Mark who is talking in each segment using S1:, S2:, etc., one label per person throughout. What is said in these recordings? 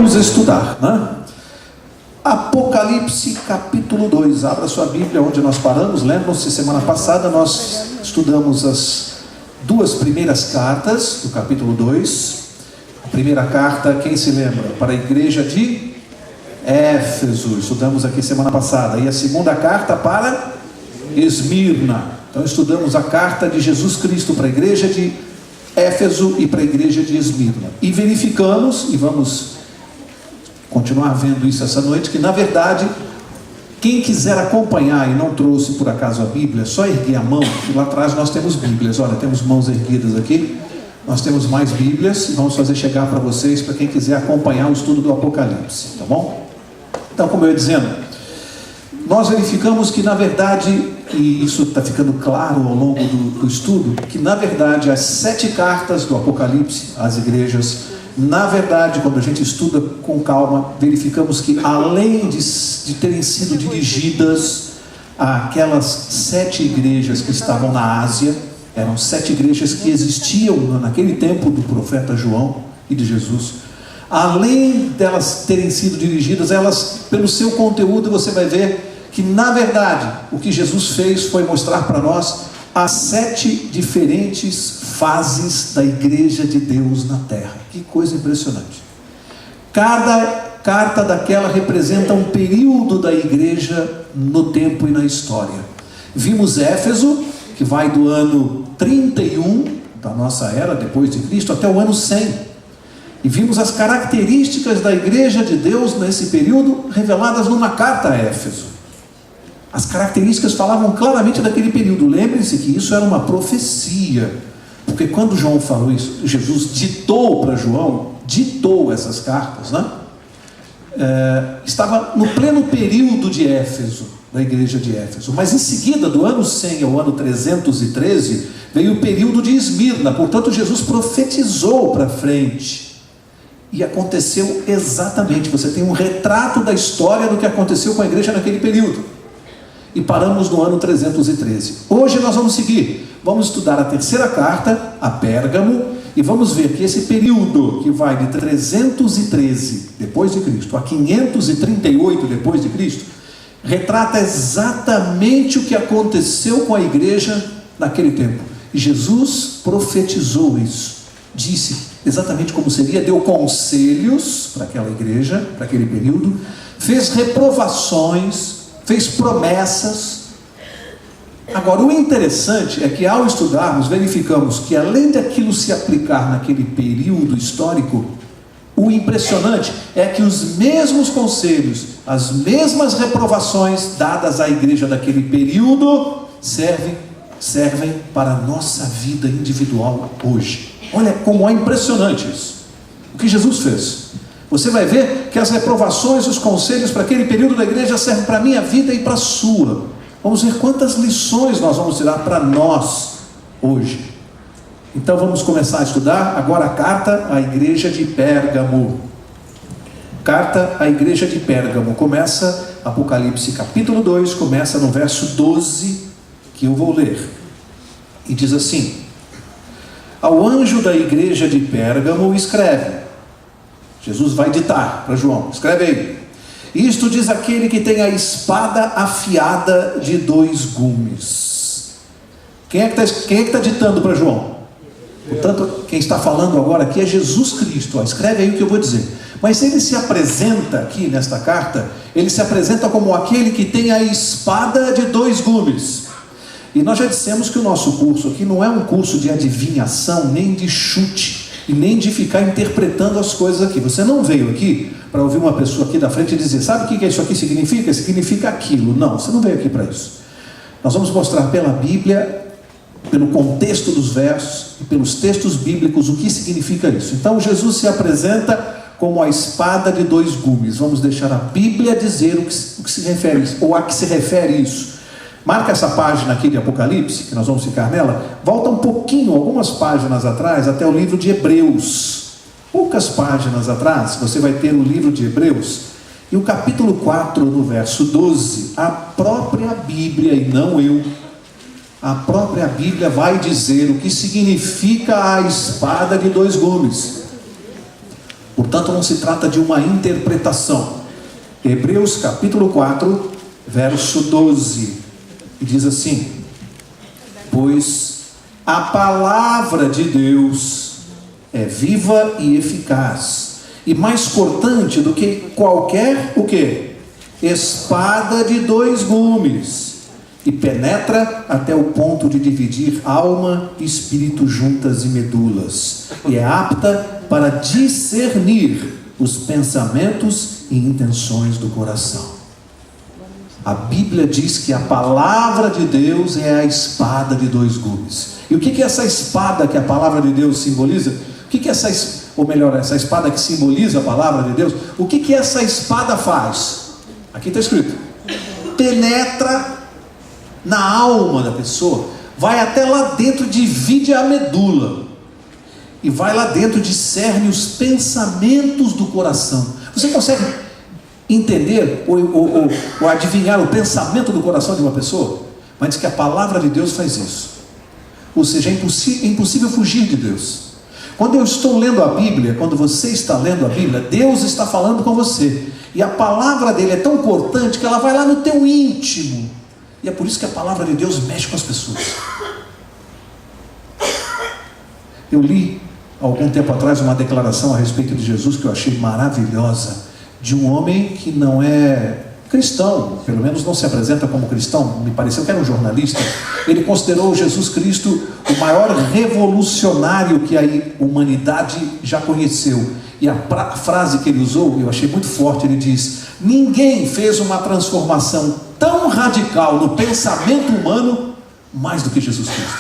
S1: Vamos estudar, né? Apocalipse capítulo 2. Abra sua Bíblia onde nós paramos. Lembram-se, semana passada nós estudamos as duas primeiras cartas do capítulo 2. A primeira carta, quem se lembra? Para a igreja de Éfeso. Estudamos aqui semana passada. E a segunda carta para Esmirna. Então estudamos a carta de Jesus Cristo para a igreja de Éfeso e para a igreja de Esmirna. E verificamos, e vamos continuar vendo isso essa noite, que na verdade, quem quiser acompanhar e não trouxe por acaso a Bíblia, é só erguer a mão, que lá atrás nós temos Bíblias. Olha, temos mãos erguidas aqui, nós temos mais Bíblias, e vamos fazer chegar para vocês, para quem quiser acompanhar o estudo do Apocalipse, tá bom? Então, como eu ia dizendo, nós verificamos que na verdade, e isso está ficando claro ao longo do estudo, que na verdade as 7 cartas do Apocalipse às igrejas, na verdade, quando a gente estuda com calma, verificamos que além de terem sido dirigidas àquelas 7 igrejas que estavam na Ásia, eram 7 igrejas que existiam naquele tempo do profeta João e de Jesus. Além delas terem sido dirigidas, elas, pelo seu conteúdo, você vai ver que na verdade o que Jesus fez foi mostrar para nós as 7 diferentes fases da igreja de Deus na terra. Que coisa impressionante. Cada carta daquela representa um período da igreja no tempo e na história. Vimos Éfeso, que vai do ano 31 da nossa era, depois de Cristo, até o ano 100. E vimos as características da igreja de Deus nesse período reveladas numa carta a Éfeso. As características falavam claramente daquele período. Lembrem-se que isso era uma profecia. Porque quando João falou isso, Jesus ditou para João, ditou essas cartas, né? Estava no pleno período de Éfeso, da igreja de Éfeso. Mas em seguida, do ano 100 ao ano 313, veio o período de Esmirna. Portanto, Jesus profetizou para frente. E aconteceu exatamente. Você tem um retrato da história do que aconteceu com a igreja naquele período. E paramos no ano 313. Hoje nós vamos seguir. Vamos estudar a terceira carta, a Pérgamo, e vamos ver que esse período que vai de 313 depois de Cristo a 538 depois de Cristo, retrata exatamente o que aconteceu com a igreja naquele tempo. E Jesus profetizou isso, disse exatamente como seria, deu conselhos para aquela igreja, para aquele período, fez reprovações, fez promessas. Agora, o interessante é que ao estudarmos, verificamos que além daquilo se aplicar naquele período histórico, o impressionante é que os mesmos conselhos, as mesmas reprovações dadas à igreja daquele período, servem para a nossa vida individual hoje. Olha como é impressionante isso. O que Jesus fez. Você vai ver que as reprovações, os conselhos para aquele período da igreja servem para a minha vida e para a sua. Vamos ver quantas lições nós vamos tirar para nós hoje. Então vamos começar a estudar agora a carta à igreja de Pérgamo. Carta à igreja de Pérgamo. Começa Apocalipse capítulo 2, começa no verso 12, que eu vou ler. E diz assim: ao anjo da igreja de Pérgamo escreve. Jesus vai ditar para João, escreve aí. Isto diz aquele que tem a espada afiada de 2 gumes. Quem é que está ditando para João? Portanto, quem está falando agora aqui é Jesus Cristo. Escreve aí o que eu vou dizer. Mas ele se apresenta aqui nesta carta, ele se apresenta como aquele que tem a espada de 2 gumes. E nós já dissemos que o nosso curso aqui não é um curso de adivinhação, nem de chute, e nem de ficar interpretando as coisas aqui. Você não veio aqui para ouvir uma pessoa aqui da frente e dizer, sabe o que isso aqui significa? Significa aquilo. Não, você não veio aqui para isso. Nós vamos mostrar pela Bíblia, pelo contexto dos versos e pelos textos bíblicos o que significa isso. Então Jesus se apresenta como a espada de 2 gumes. Vamos deixar a Bíblia dizer o que se refere, ou a que se refere isso. Marca essa página aqui de Apocalipse, que nós vamos ficar nela. Volta um pouquinho, algumas páginas atrás, até o livro de Hebreus. Poucas páginas atrás, você vai ter o livro de Hebreus. E o capítulo 4, no verso 12, a própria Bíblia, e não eu, a própria Bíblia vai dizer o que significa a espada de 2 gumes. Portanto, não se trata de uma interpretação. Hebreus capítulo 4, verso 12, e diz assim: pois a palavra de Deus é viva e eficaz, e mais cortante do que qualquer, o quê? Espada de 2 gumes, e penetra até o ponto de dividir alma e espírito, juntas e medulas, e é apta para discernir os pensamentos e intenções do coração. A Bíblia diz que a palavra de Deus é a espada de 2 gumes. E o que é essa espada que a palavra de Deus simboliza? O que é essa espada que simboliza a palavra de Deus? O que essa espada faz? Aqui está escrito: penetra na alma da pessoa, vai até lá dentro, divide a medula, e vai lá dentro, discerne os pensamentos do coração. Você consegue entender ou adivinhar o pensamento do coração de uma pessoa? Mas diz que a palavra de Deus faz isso. Ou seja, é impossível fugir de Deus. Quando eu estou lendo a Bíblia, quando você está lendo a Bíblia, Deus está falando com você, e a palavra dele é tão cortante que ela vai lá no teu íntimo. E é por isso que a palavra de Deus mexe com as pessoas. Eu li há algum tempo atrás uma declaração a respeito de Jesus que eu achei maravilhosa, de um homem que não é cristão, pelo menos não se apresenta como cristão, me pareceu que era um jornalista. Ele considerou Jesus Cristo o maior revolucionário que a humanidade já conheceu. E a frase que ele usou, eu achei muito forte. Ele diz: ninguém fez uma transformação tão radical no pensamento humano mais do que Jesus Cristo.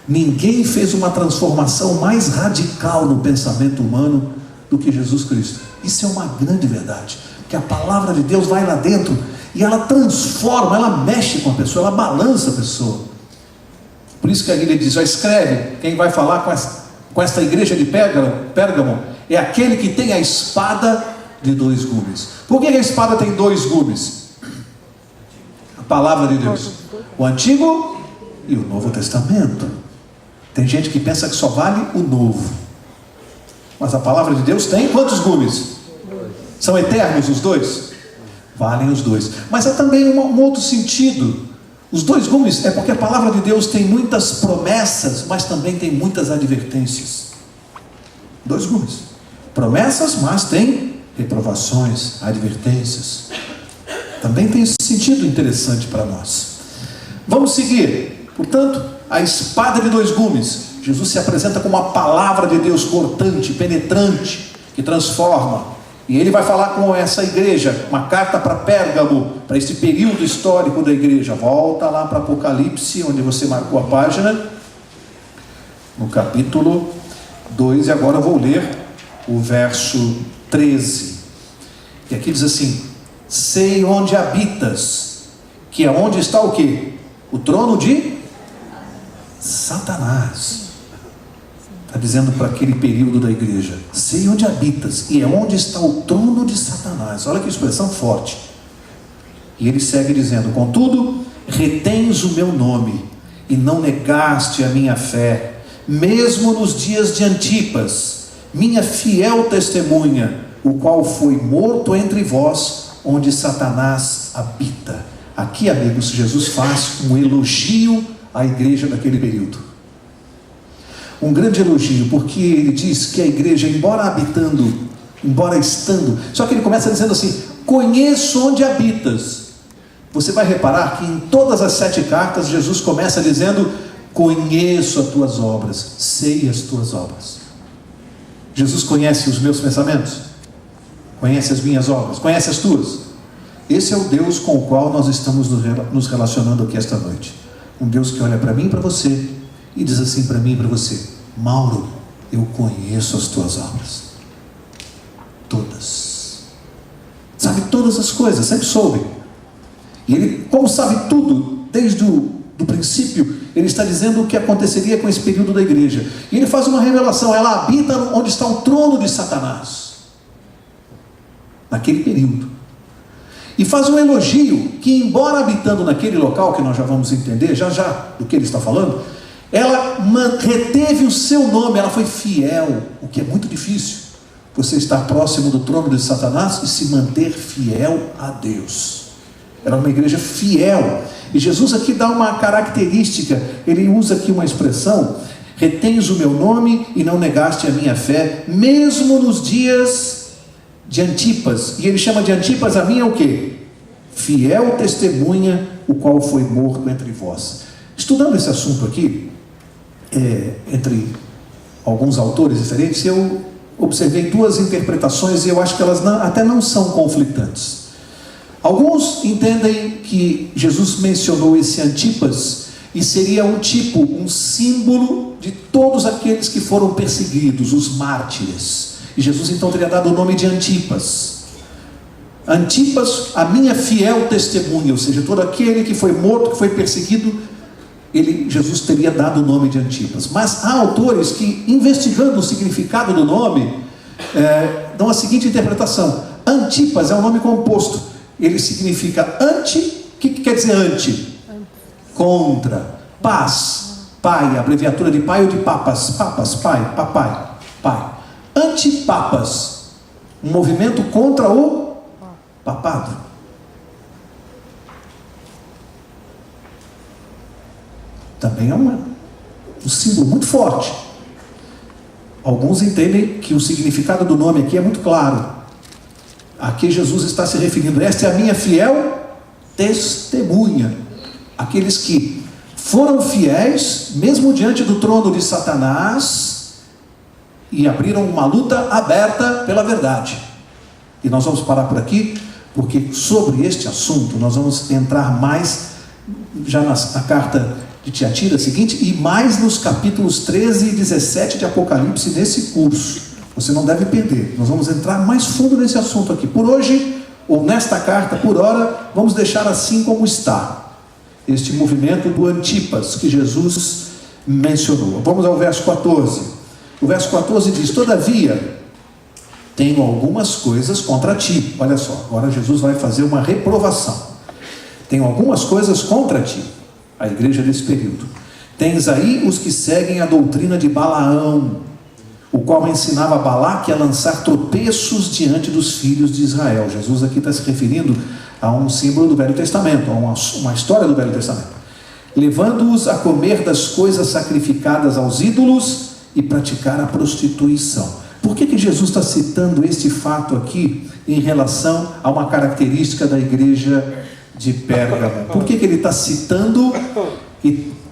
S1: Ninguém fez uma transformação mais radical no pensamento humano do que Jesus Cristo. Isso é uma grande verdade, porque a palavra de Deus vai lá dentro e ela transforma, ela mexe com a pessoa, ela balança a pessoa. Por isso que a Bíblia diz: já escreve, quem vai falar com esta igreja de Pérgamo é aquele que tem a espada de 2 gumes. Por que a espada tem 2 gumes? A palavra de Deus, o Antigo e o Novo Testamento. Tem gente que pensa que só vale o Novo, mas a palavra de Deus tem quantos gumes? São eternos os 2? Valem os 2. Mas há também um outro sentido. Os 2 gumes é porque a palavra de Deus tem muitas promessas, mas também tem muitas advertências. 2 gumes. Promessas, mas tem reprovações, advertências. Também tem esse sentido interessante para nós. Vamos seguir. Portanto, a espada de 2 gumes. Jesus se apresenta como a palavra de Deus cortante, penetrante, que transforma. E ele vai falar com essa igreja, uma carta para Pérgamo, para esse período histórico da igreja. Volta lá para Apocalipse, onde você marcou a página, no capítulo 2, e agora eu vou ler o verso 13. E aqui diz assim: sei onde habitas, que é onde está o quê? O trono de Satanás. Está dizendo para aquele período da igreja: sei onde habitas, e é onde está o trono de Satanás. Olha que expressão forte. E ele segue dizendo: contudo, retens o meu nome, e não negaste a minha fé, mesmo nos dias de Antipas, minha fiel testemunha, o qual foi morto entre vós, onde Satanás habita. Aqui, amigos, Jesus faz um elogio à igreja daquele período. Um grande elogio, porque ele diz que a igreja, embora estando, só que ele começa dizendo assim: conheço onde habitas. Você vai reparar que em todas as 7 cartas, Jesus começa dizendo: conheço as tuas obras, sei as tuas obras. Jesus conhece os meus pensamentos, conhece as minhas obras, conhece as tuas. Esse é o Deus com o qual nós estamos nos relacionando aqui esta noite. Um Deus que olha para mim e para você e diz assim para mim e para você: Mauro, eu conheço as tuas obras, todas. Sabe todas as coisas, sempre soube. E ele, como sabe tudo, desde do princípio, ele está dizendo o que aconteceria com esse período da igreja. E ele faz uma revelação: ela habita onde está o trono de Satanás, naquele período. E faz um elogio que, embora habitando naquele local, que nós já vamos entender já do que ele está falando, ela reteve o seu nome, ela foi fiel, o que é muito difícil. Você estar próximo do trono de Satanás e se manter fiel a Deus. Era uma igreja fiel. E Jesus aqui dá uma característica, ele usa aqui uma expressão: retens o meu nome e não negaste a minha fé, mesmo nos dias de Antipas. E ele chama de Antipas a minha o quê? Fiel testemunha, o qual foi morto entre vós. Estudando esse assunto aqui, entre alguns autores diferentes, eu observei duas interpretações e eu acho que elas até não são conflitantes. Alguns entendem que Jesus mencionou esse Antipas e seria um tipo, um símbolo de todos aqueles que foram perseguidos, os mártires. E Jesus então teria dado o nome de Antipas. Antipas, a minha fiel testemunha, ou seja, todo aquele que foi morto, que foi perseguido, Jesus teria dado o nome de Antipas. Mas há autores que, investigando o significado do nome, dão a seguinte interpretação: Antipas é um nome composto. Ele significa anti. O que quer dizer anti? Contra. Paz. Pai, abreviatura de pai ou de papas? Papas, pai, papai, pai. Antipapas. Um movimento contra o papado. Também é um símbolo muito forte. Alguns entendem que o significado do nome aqui é muito claro. Aqui Jesus está se referindo: esta é a minha fiel testemunha. Aqueles que foram fiéis, mesmo diante do trono de Satanás, e abriram uma luta aberta pela verdade. E nós vamos parar por aqui, porque sobre este assunto nós vamos entrar mais já na carta de Tiatira seguinte, e mais nos capítulos 13 e 17 de Apocalipse nesse curso. Você não deve perder. Nós vamos entrar mais fundo nesse assunto aqui. Por hoje, ou nesta carta, por hora, vamos deixar assim como está este movimento do Antipas que Jesus mencionou. Vamos ao verso 14. O verso 14 diz: todavia, tenho algumas coisas contra ti. Olha só, agora Jesus vai fazer uma reprovação. Tenho algumas coisas contra ti, a igreja desse período. Tens aí os que seguem a doutrina de Balaão, o qual ensinava Balaque a lançar tropeços diante dos filhos de Israel. Jesus aqui está se referindo a um símbolo do Velho Testamento, a uma história do Velho Testamento. Levando-os a comer das coisas sacrificadas aos ídolos e praticar a prostituição. Por que Jesus está citando este fato aqui em relação a uma característica da igreja de Pérgamo? Por que ele está citando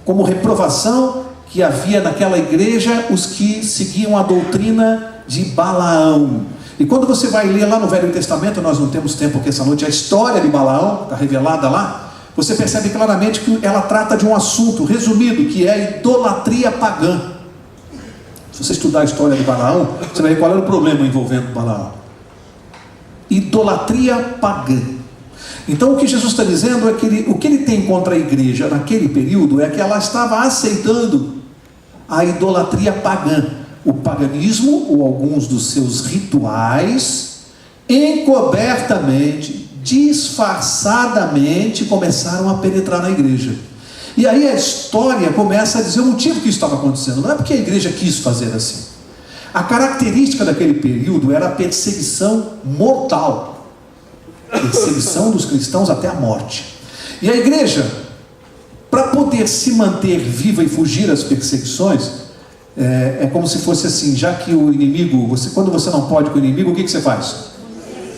S1: como reprovação que havia naquela igreja os que seguiam a doutrina de Balaão? E quando você vai ler lá no Velho Testamento, nós não temos tempo aqui essa noite, a história de Balaão está revelada lá, você percebe claramente que ela trata de um assunto resumido, que é a idolatria pagã. Se você estudar a história de Balaão, você vai ver qual era o problema envolvendo Balaão. Idolatria pagã. Então o que Jesus está dizendo é que o que ele tem contra a igreja naquele período é que ela estava aceitando a idolatria pagã, o paganismo ou alguns dos seus rituais, encobertamente, disfarçadamente começaram a penetrar na igreja. E aí a história começa a dizer o motivo que isso estava acontecendo. Não é porque a igreja quis fazer assim. A característica daquele período era a perseguição mortal, perseguição dos cristãos até a morte. E a igreja, para poder se manter viva e fugir às perseguições, é como se fosse assim: já que o inimigo, quando você não pode com o inimigo, o que você faz?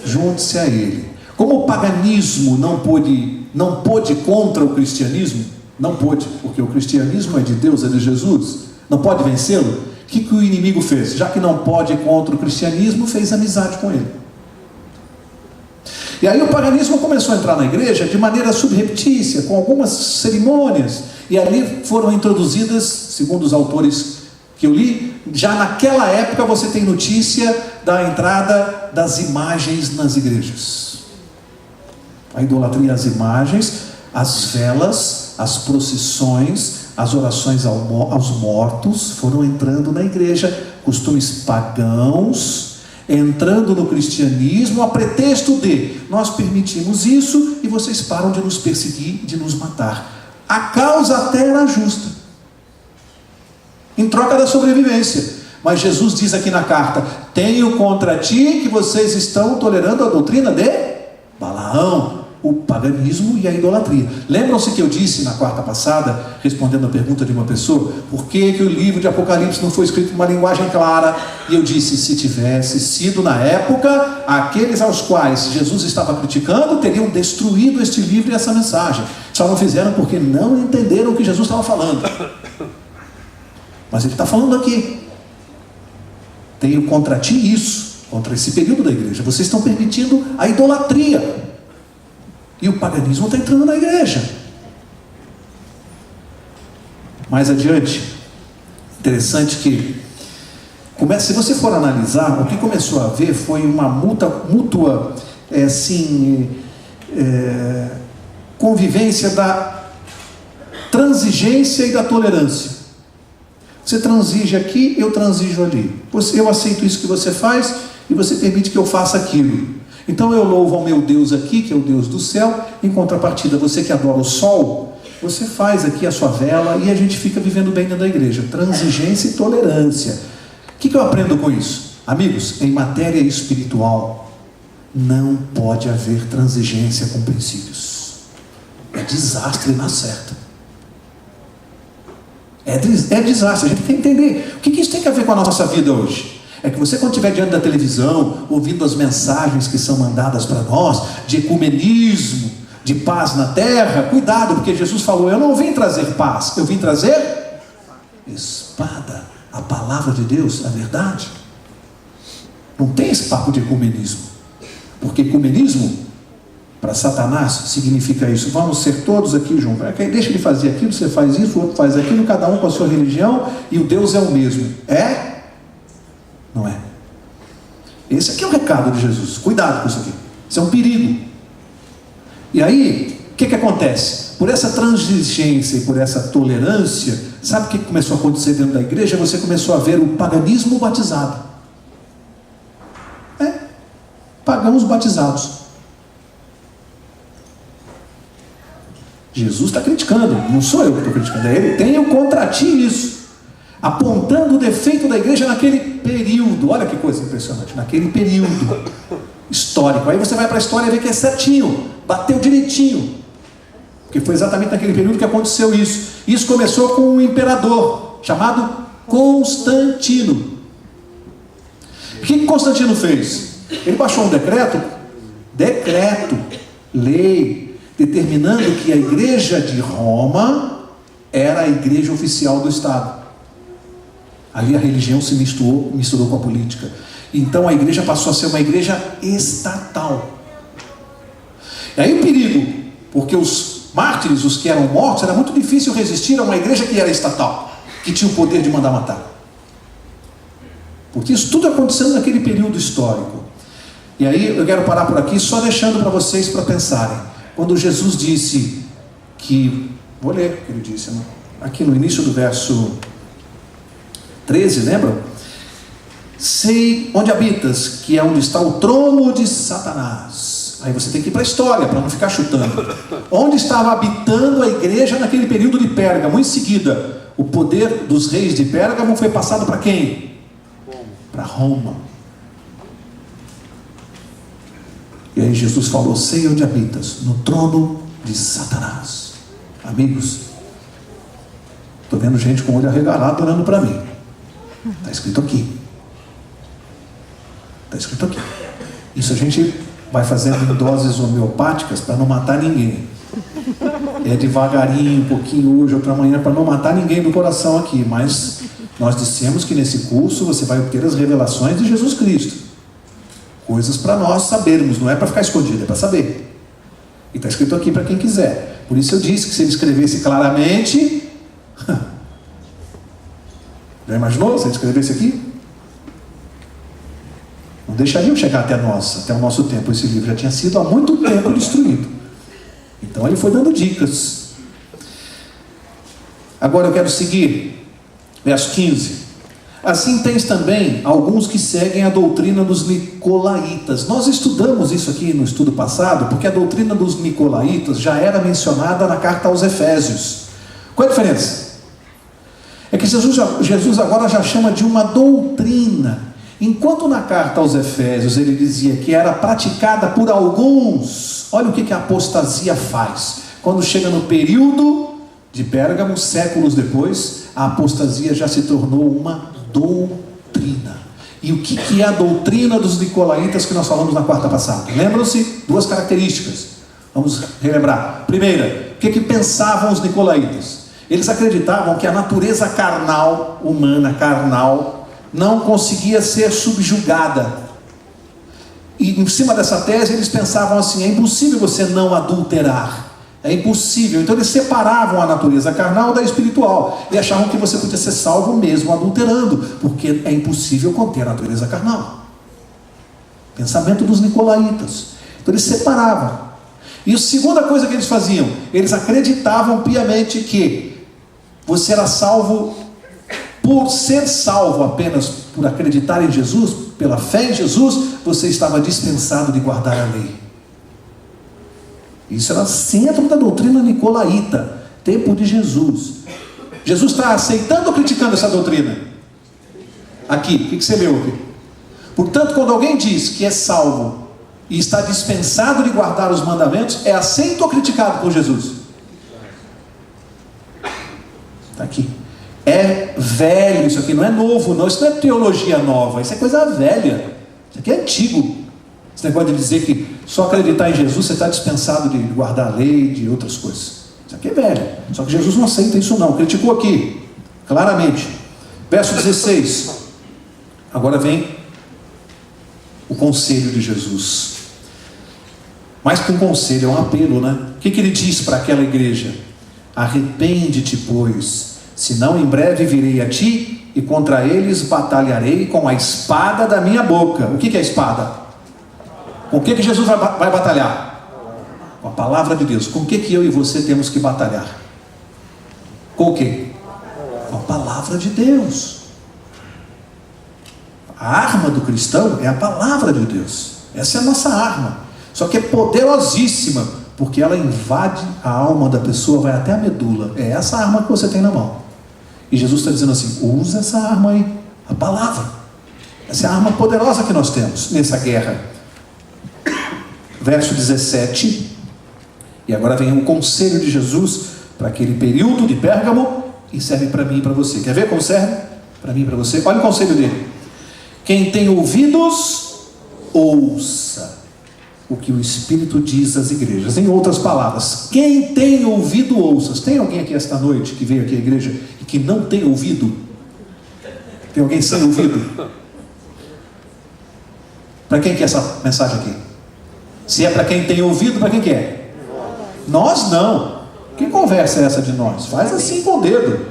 S1: Junte-se a ele. Como o paganismo não pôde contra o cristianismo, não pôde, porque o cristianismo é de Deus, é de Jesus, não pode vencê-lo. O que o inimigo fez? Já que não pode contra o cristianismo, fez amizade com ele. E aí o paganismo começou a entrar na igreja de maneira subreptícia, com algumas cerimônias, e ali foram introduzidas, segundo os autores que eu li, já naquela época você tem notícia da entrada das imagens nas igrejas. A idolatria às imagens, as velas, as procissões, as orações aos mortos foram entrando na igreja, costumes pagãos, entrando no cristianismo a pretexto de nós permitimos isso e vocês param de nos perseguir, de nos matar. A causa até era justa. em troca da sobrevivência. Mas Jesus diz aqui na carta: tenho contra ti que vocês estão tolerando a doutrina de Balaão, o paganismo e a idolatria. Lembram-se que eu disse na quarta passada, respondendo a pergunta de uma pessoa, por que o livro de Apocalipse não foi escrito em uma linguagem clara? E eu disse, se tivesse sido na época, aqueles aos quais Jesus estava criticando teriam destruído este livro e essa mensagem. Só não fizeram porque não entenderam o que Jesus estava falando. Mas ele está falando aqui: tenho contra ti isso, contra esse período da igreja. Vocês estão permitindo a idolatria. E o paganismo está entrando na igreja. Mais adiante, interessante que, se você for analisar, o que começou a haver foi uma mútua convivência da transigência e da tolerância. Você transige aqui, eu transijo ali. Eu aceito isso que você faz e você permite que eu faça aquilo. Então eu louvo ao meu Deus aqui, que é o Deus do céu. Em contrapartida, você que adora o sol, você faz aqui a sua vela e a gente fica vivendo bem dentro da igreja. Transigência e tolerância. O que eu aprendo com isso? Amigos, em matéria espiritual, não pode haver transigência com princípios. É desastre na certa. É desastre. A gente tem que entender o que isso tem a ver com a nossa vida hoje. É que você, quando estiver diante da televisão, ouvindo as mensagens que são mandadas para nós, de ecumenismo, de paz na terra, cuidado, porque Jesus falou: eu não vim trazer paz, eu vim trazer espada, a palavra de Deus, a verdade. Não tem esse papo de ecumenismo, porque ecumenismo, para Satanás, significa isso: vamos ser todos aqui juntos, deixa ele fazer aquilo, você faz isso, o outro faz aquilo, cada um com a sua religião, e o Deus é o mesmo. É? Não é? Esse aqui é o recado de Jesus. Cuidado com isso aqui. Isso é um perigo. E aí, o que acontece? Por essa transigência e por essa tolerância, sabe o que começou a acontecer dentro da igreja? Você começou a ver o paganismo batizado. Pagãos batizados. Jesus está criticando, não sou eu que estou criticando, é ele. Tenho contra ti isso, apontando o defeito da igreja naquele período. Olha que coisa impressionante, naquele período histórico. Aí você vai para a história e vê que é certinho, bateu direitinho, porque foi exatamente naquele período que aconteceu isso. Isso começou com um imperador chamado Constantino. O que Constantino fez? Ele baixou um decreto, lei, determinando que a igreja de Roma era a igreja oficial do Estado. Ali a religião se misturou com a política. Então a igreja passou a ser uma igreja estatal. E aí o perigo, porque os mártires, os que eram mortos, era muito difícil resistir a uma igreja que era estatal, que tinha o poder de mandar matar. Porque isso tudo acontecendo naquele período histórico. E aí eu quero parar por aqui, só deixando para vocês para pensarem. Quando Jesus disse que, vou ler o que ele disse, né? Aqui no início do verso 13, lembra? Sei onde habitas, que é onde está o trono de Satanás. Aí você tem que ir para a história, para não ficar chutando. Onde estava habitando a igreja naquele período de Pérgamo? Em seguida, o poder dos reis de Pérgamo foi passado para quem? Para Roma. E aí Jesus falou: sei onde habitas, no trono de Satanás. Amigos, estou vendo gente com o olho arregalado olhando para mim. Está escrito aqui. Está escrito aqui. Isso a gente vai fazendo em doses homeopáticas para não matar ninguém. É devagarinho, um pouquinho hoje, outra manhã, para não matar ninguém do coração aqui. Mas nós dissemos que nesse curso você vai obter as revelações de Jesus Cristo. Coisas para nós sabermos, não é para ficar escondido, é para saber. E está escrito aqui para quem quiser. Por isso eu disse que se ele escrevesse claramente... Já imaginou se ele escrevesse aqui? Não deixariam chegar até o nosso tempo. Esse livro já tinha sido há muito tempo destruído. Então ele foi dando dicas. Agora eu quero seguir. Verso 15. Assim tens também alguns que seguem a doutrina dos nicolaítas. Nós estudamos isso aqui no estudo passado, porque a doutrina dos nicolaítas já era mencionada na carta aos Efésios. Qual é a diferença? É que Jesus agora já chama de uma doutrina. Enquanto na carta aos Efésios ele dizia que era praticada por alguns, olha o que a apostasia faz. Quando chega no período de Pérgamo, séculos depois, a apostasia já se tornou uma doutrina. E o que é a doutrina dos nicolaítas que nós falamos na quarta passada? Lembram-se? Duas características. Vamos relembrar. Primeira, o que pensavam os nicolaítas? Eles acreditavam que a natureza carnal, humana, carnal, não conseguia ser subjugada. E em cima dessa tese eles pensavam assim: é impossível você não adulterar. É impossível. Então eles separavam a natureza carnal da espiritual e achavam que você podia ser salvo mesmo adulterando, porque é impossível conter a natureza carnal. Pensamento dos nicolaítas. Então eles separavam. E a segunda coisa que eles faziam, eles acreditavam piamente que você era salvo por ser salvo apenas por acreditar em Jesus, pela fé em Jesus, você estava dispensado de guardar a lei. Isso era centro da doutrina nicolaíta, tempo de Jesus. Jesus está aceitando ou criticando essa doutrina? Aqui, o que você leu aqui? Portanto, quando alguém diz que é salvo e está dispensado de guardar os mandamentos, é aceito ou criticado por Jesus? Está aqui. É velho isso aqui, não é novo não, isso não é teologia nova, isso é coisa velha, isso aqui é antigo. Esse negócio de dizer que só acreditar em Jesus você está dispensado de guardar a lei, de outras coisas. Isso aqui é velho. Só que Jesus não aceita isso não. Criticou aqui, claramente. Verso 16. Agora vem o conselho de Jesus. Mais que um conselho, é um apelo, né? O que ele diz para aquela igreja? Arrepende-te, pois, senão em breve virei a ti e contra eles batalharei com a espada da minha boca. O que é a espada? Com o que Jesus vai batalhar? Com a palavra de Deus. Com o que eu e você temos que batalhar? Com o quê? Com a palavra de Deus. A arma do cristão é a palavra de Deus. Essa é a nossa arma. Só que é poderosíssima, porque ela invade a alma da pessoa, vai até a medula. É essa arma que você tem na mão. E Jesus está dizendo assim: usa essa arma aí, a palavra. Essa é a arma poderosa que nós temos nessa guerra. Verso 17, e agora vem o conselho de Jesus para aquele período de Pérgamo, e serve para mim e para você. Quer ver como serve? Para mim e para você. Olha o conselho dele: quem tem ouvidos, ouça o que o Espírito diz às igrejas. Em outras palavras, quem tem ouvido, ouça. Tem alguém aqui esta noite que veio aqui à igreja e que não tem ouvido? Tem alguém sem ouvido? Para quem que é essa mensagem aqui? Se é para quem tem ouvido, para quem que é? Nós não. Que conversa é essa de nós? Faz assim com o dedo.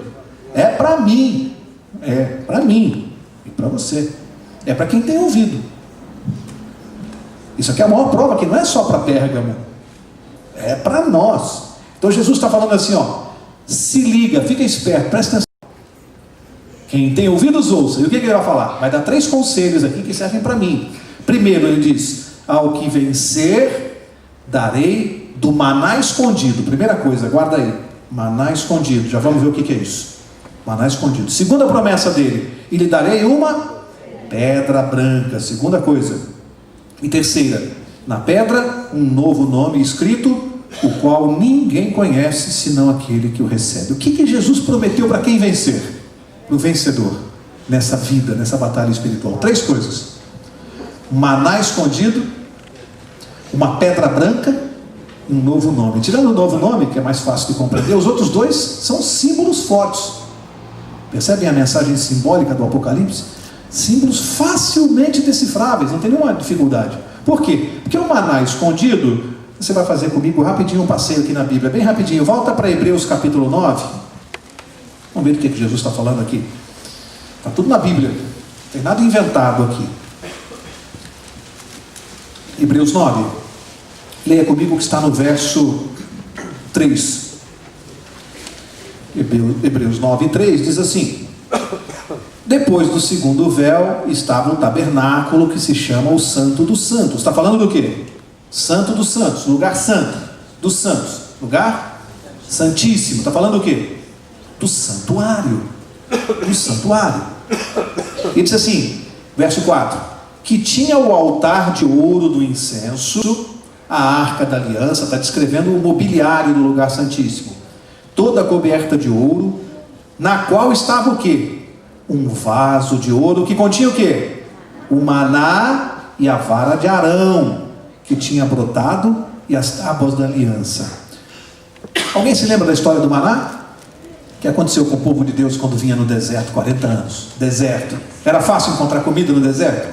S1: É para mim. É para mim. E para você. É para quem tem ouvido. Isso aqui é a maior prova que não é só para Pérgamo. É para nós. Então Jesus está falando assim, ó. Se liga, fica esperto, presta atenção. Quem tem ouvidos, ouça. E o que ele vai falar? Vai dar 3 conselhos aqui que servem para mim. Primeiro ele diz: ao que vencer, darei do maná escondido. Primeira coisa, guarda aí. Maná escondido. Já vamos ver o que é isso. Maná escondido. Segunda promessa dele: e lhe darei uma pedra branca. Segunda coisa. E terceira: na pedra, um novo nome escrito, o qual ninguém conhece, senão aquele que o recebe. O que Jesus prometeu para quem vencer? Para o vencedor. Nessa vida, nessa batalha espiritual. 3 coisas: maná escondido, uma pedra branca, um novo nome. Tirando o novo nome, que é mais fácil de compreender, os outros 2 são símbolos fortes. Percebem a mensagem simbólica do Apocalipse? Símbolos facilmente decifráveis, não tem nenhuma dificuldade. Por quê? Porque o maná escondido, você vai fazer comigo rapidinho um passeio aqui na Bíblia, bem rapidinho. Volta para Hebreus capítulo 9. Vamos ver o que Jesus está falando aqui. Está tudo na Bíblia, não tem nada inventado aqui. Hebreus 9. Leia comigo o que está no verso 3. Hebreus 9, 3 diz assim: depois do segundo véu estava o tabernáculo, que se chama o Santo dos Santos. Está falando do quê? Santo dos Santos, lugar santo dos santos, lugar santíssimo. Está falando do quê? Do santuário. do santuário. E diz assim, verso 4: que tinha o altar de ouro do incenso, a arca da aliança, está descrevendo o mobiliário do lugar santíssimo, toda coberta de ouro, na qual estava o quê? Um vaso de ouro que continha o quê? O maná e a vara de Arão, que tinha brotado, e as tábuas da aliança. Alguém se lembra da história do maná? O que aconteceu com o povo de Deus quando vinha no deserto, 40 anos? Deserto. Era fácil encontrar comida no deserto?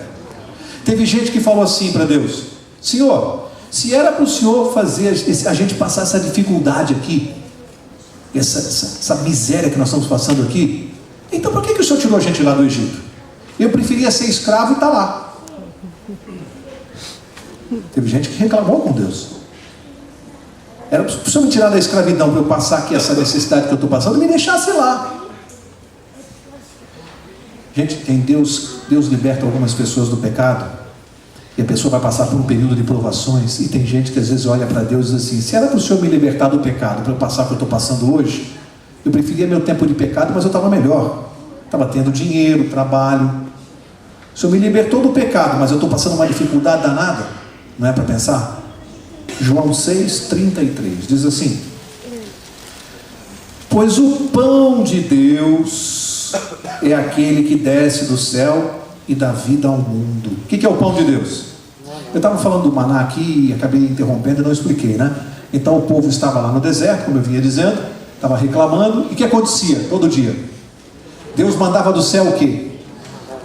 S1: Teve gente que falou assim para Deus: Senhor, se era para o Senhor fazer a gente passar essa dificuldade aqui, essa miséria que nós estamos passando aqui, então por que o Senhor tirou a gente lá do Egito? Eu preferia ser escravo e estar lá. Teve gente que reclamou com Deus. Era para o Senhor me tirar da escravidão, para eu passar aqui essa necessidade que eu estou passando, e me deixasse lá. Gente, tem Deus liberta algumas pessoas do pecado, e a pessoa vai passar por um período de provações, e tem gente que às vezes olha para Deus e diz assim: se era para o Senhor me libertar do pecado, para eu passar o que eu estou passando hoje, eu preferia meu tempo de pecado, mas eu estava melhor, estava tendo dinheiro, trabalho. O Senhor me libertou do pecado, mas eu estou passando uma dificuldade danada. Não é para pensar? João 6,33 diz assim: pois o pão de Deus é aquele que desce do céu e dá vida ao mundo. O que é o pão de Deus? Eu estava falando do maná aqui e acabei interrompendo e não expliquei, né? Então o povo estava lá no deserto, como eu vinha dizendo, estava reclamando, e o que acontecia todo dia? Deus mandava do céu o quê?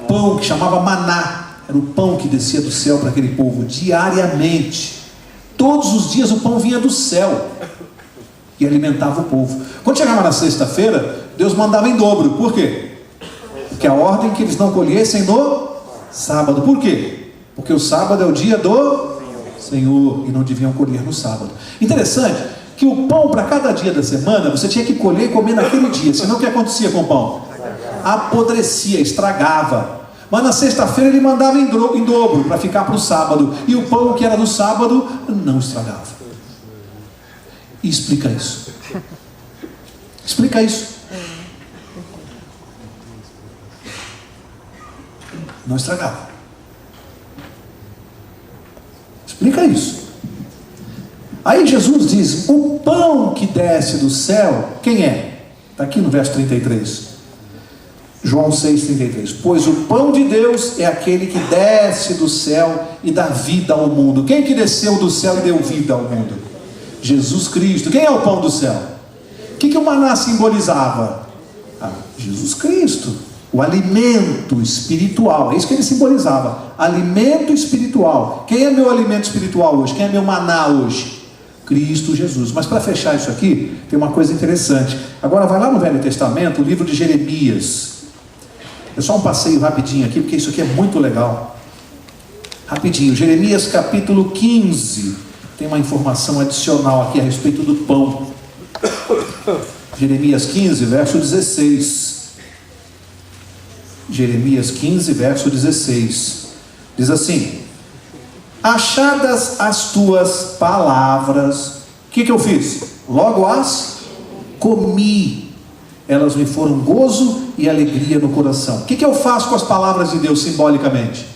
S1: Pão, que chamava maná. Era o pão que descia do céu para aquele povo diariamente. Todos os dias o pão vinha do céu e alimentava o povo. Quando chegava na sexta-feira, Deus mandava em dobro. Por quê? Porque a ordem que eles não colhessem no sábado. Por quê? Porque o sábado é o dia do Senhor e não deviam colher no sábado. Interessante que o pão para cada dia da semana você tinha que colher e comer naquele dia. Senão o que acontecia com o pão? Apodrecia, estragava. Mas na sexta-feira ele mandava em dobro para ficar para o sábado. E o pão que era do sábado não estragava. E explica isso. Explica isso. Não estragava. Explica isso. Aí Jesus diz: o pão que desce do céu, quem é? Está aqui no verso 33. João 6,33. Pois o pão de Deus é aquele que desce do céu e dá vida ao mundo. Quem que desceu do céu e deu vida ao mundo? Jesus Cristo. Quem é o pão do céu? O que o maná simbolizava? Jesus Cristo. O alimento espiritual. É isso que ele simbolizava. Alimento espiritual. Quem é meu alimento espiritual hoje? Quem é meu maná hoje? Cristo Jesus. Mas para fechar isso aqui, tem uma coisa interessante. Agora vai lá no Velho Testamento, o livro de Jeremias. É só um passeio rapidinho aqui, porque isso aqui é muito legal. Rapidinho, Jeremias capítulo 15. Tem uma informação adicional aqui a respeito do pão. Jeremias 15, verso 16. Jeremias 15, verso 16. Diz assim: achadas as tuas palavras, o que eu fiz? Logo as comi. Elas me foram gozo e alegria no coração. O que eu faço com as palavras de Deus simbolicamente?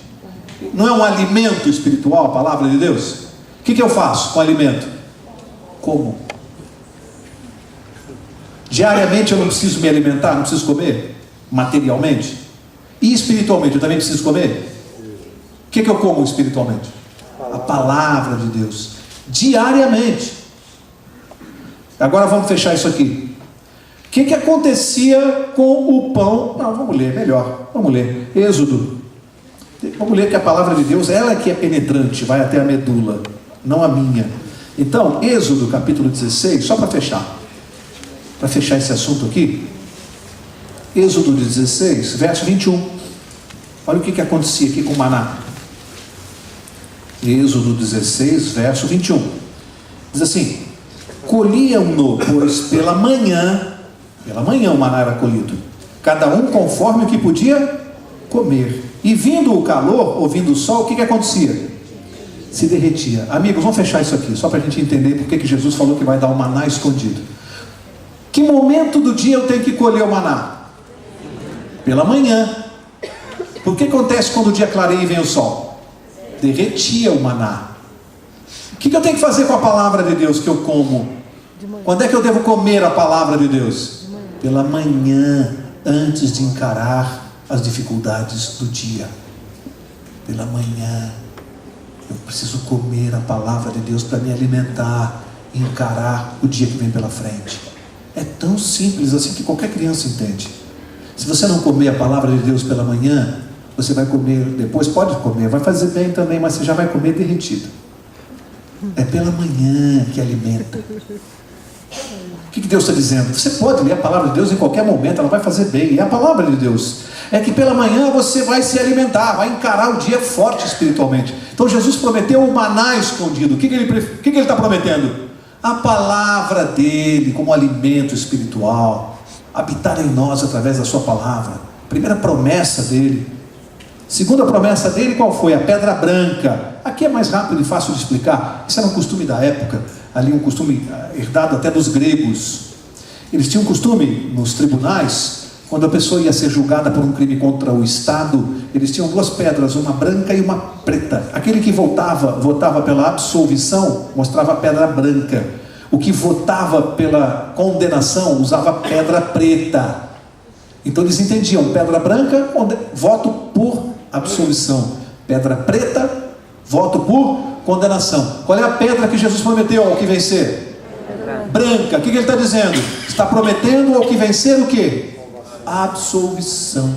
S1: Não é um alimento espiritual a palavra de Deus? O que eu faço com o alimento? Como? Diariamente eu não preciso me alimentar, não preciso comer? Materialmente? E espiritualmente eu também preciso comer? O que eu como espiritualmente? A palavra de Deus. Diariamente. Agora vamos fechar isso aqui. O que acontecia com o pão? Não, vamos ler, melhor. Vamos ler. Êxodo. Vamos ler que a palavra de Deus, ela que é penetrante, vai até a medula, não a minha. Então, Êxodo capítulo 16, só para fechar esse assunto aqui. Êxodo 16, verso 21. Olha o que acontecia aqui com o maná. Êxodo 16, verso 21. Diz assim: colhiam-no, pois pela manhã o maná era colhido, cada um conforme o que podia comer. E vindo o calor, ou vindo o sol, o que acontecia? Se derretia. Amigos, vamos fechar isso aqui, só para a gente entender porque que Jesus falou que vai dar o maná escondido. Que momento do dia eu tenho que colher o maná? Pela manhã. O que acontece quando o dia clareia e vem o sol? Derretia o maná. O que eu tenho que fazer com a palavra de Deus que eu como? Quando é que eu devo comer a palavra de Deus? Pela manhã, antes de encarar as dificuldades do dia. Pela manhã, eu preciso comer a palavra de Deus para me alimentar e encarar o dia que vem pela frente. É tão simples assim que qualquer criança entende. Se você não comer a palavra de Deus pela manhã, você vai comer depois, pode comer, vai fazer bem também, mas você já vai comer derretido. É pela manhã que alimenta. O que Deus está dizendo? Você pode ler a palavra de Deus em qualquer momento, ela vai fazer bem. E a palavra de Deus é que pela manhã você vai se alimentar, vai encarar o dia forte espiritualmente. Então Jesus prometeu o maná escondido. O que ele está prometendo? A palavra dele como alimento espiritual, habitar em nós através da sua palavra. Primeira promessa dele. Segunda promessa dele, qual foi? A pedra branca. Aqui é mais rápido e fácil de explicar. Isso era um costume da época, ali um costume herdado até dos gregos. Eles tinham um costume nos tribunais, quando a pessoa ia ser julgada por um crime contra o Estado, eles tinham duas pedras, uma branca e uma preta. Aquele que votava pela absolvição, mostrava a pedra branca. O que votava pela condenação, usava a pedra preta. Então eles entendiam, pedra branca, voto por absolvição. Pedra preta, voto por condenação. Qual é a pedra que Jesus prometeu ao que vencer? Branca. O que ele está dizendo? Está prometendo ao que vencer o quê? A absolvição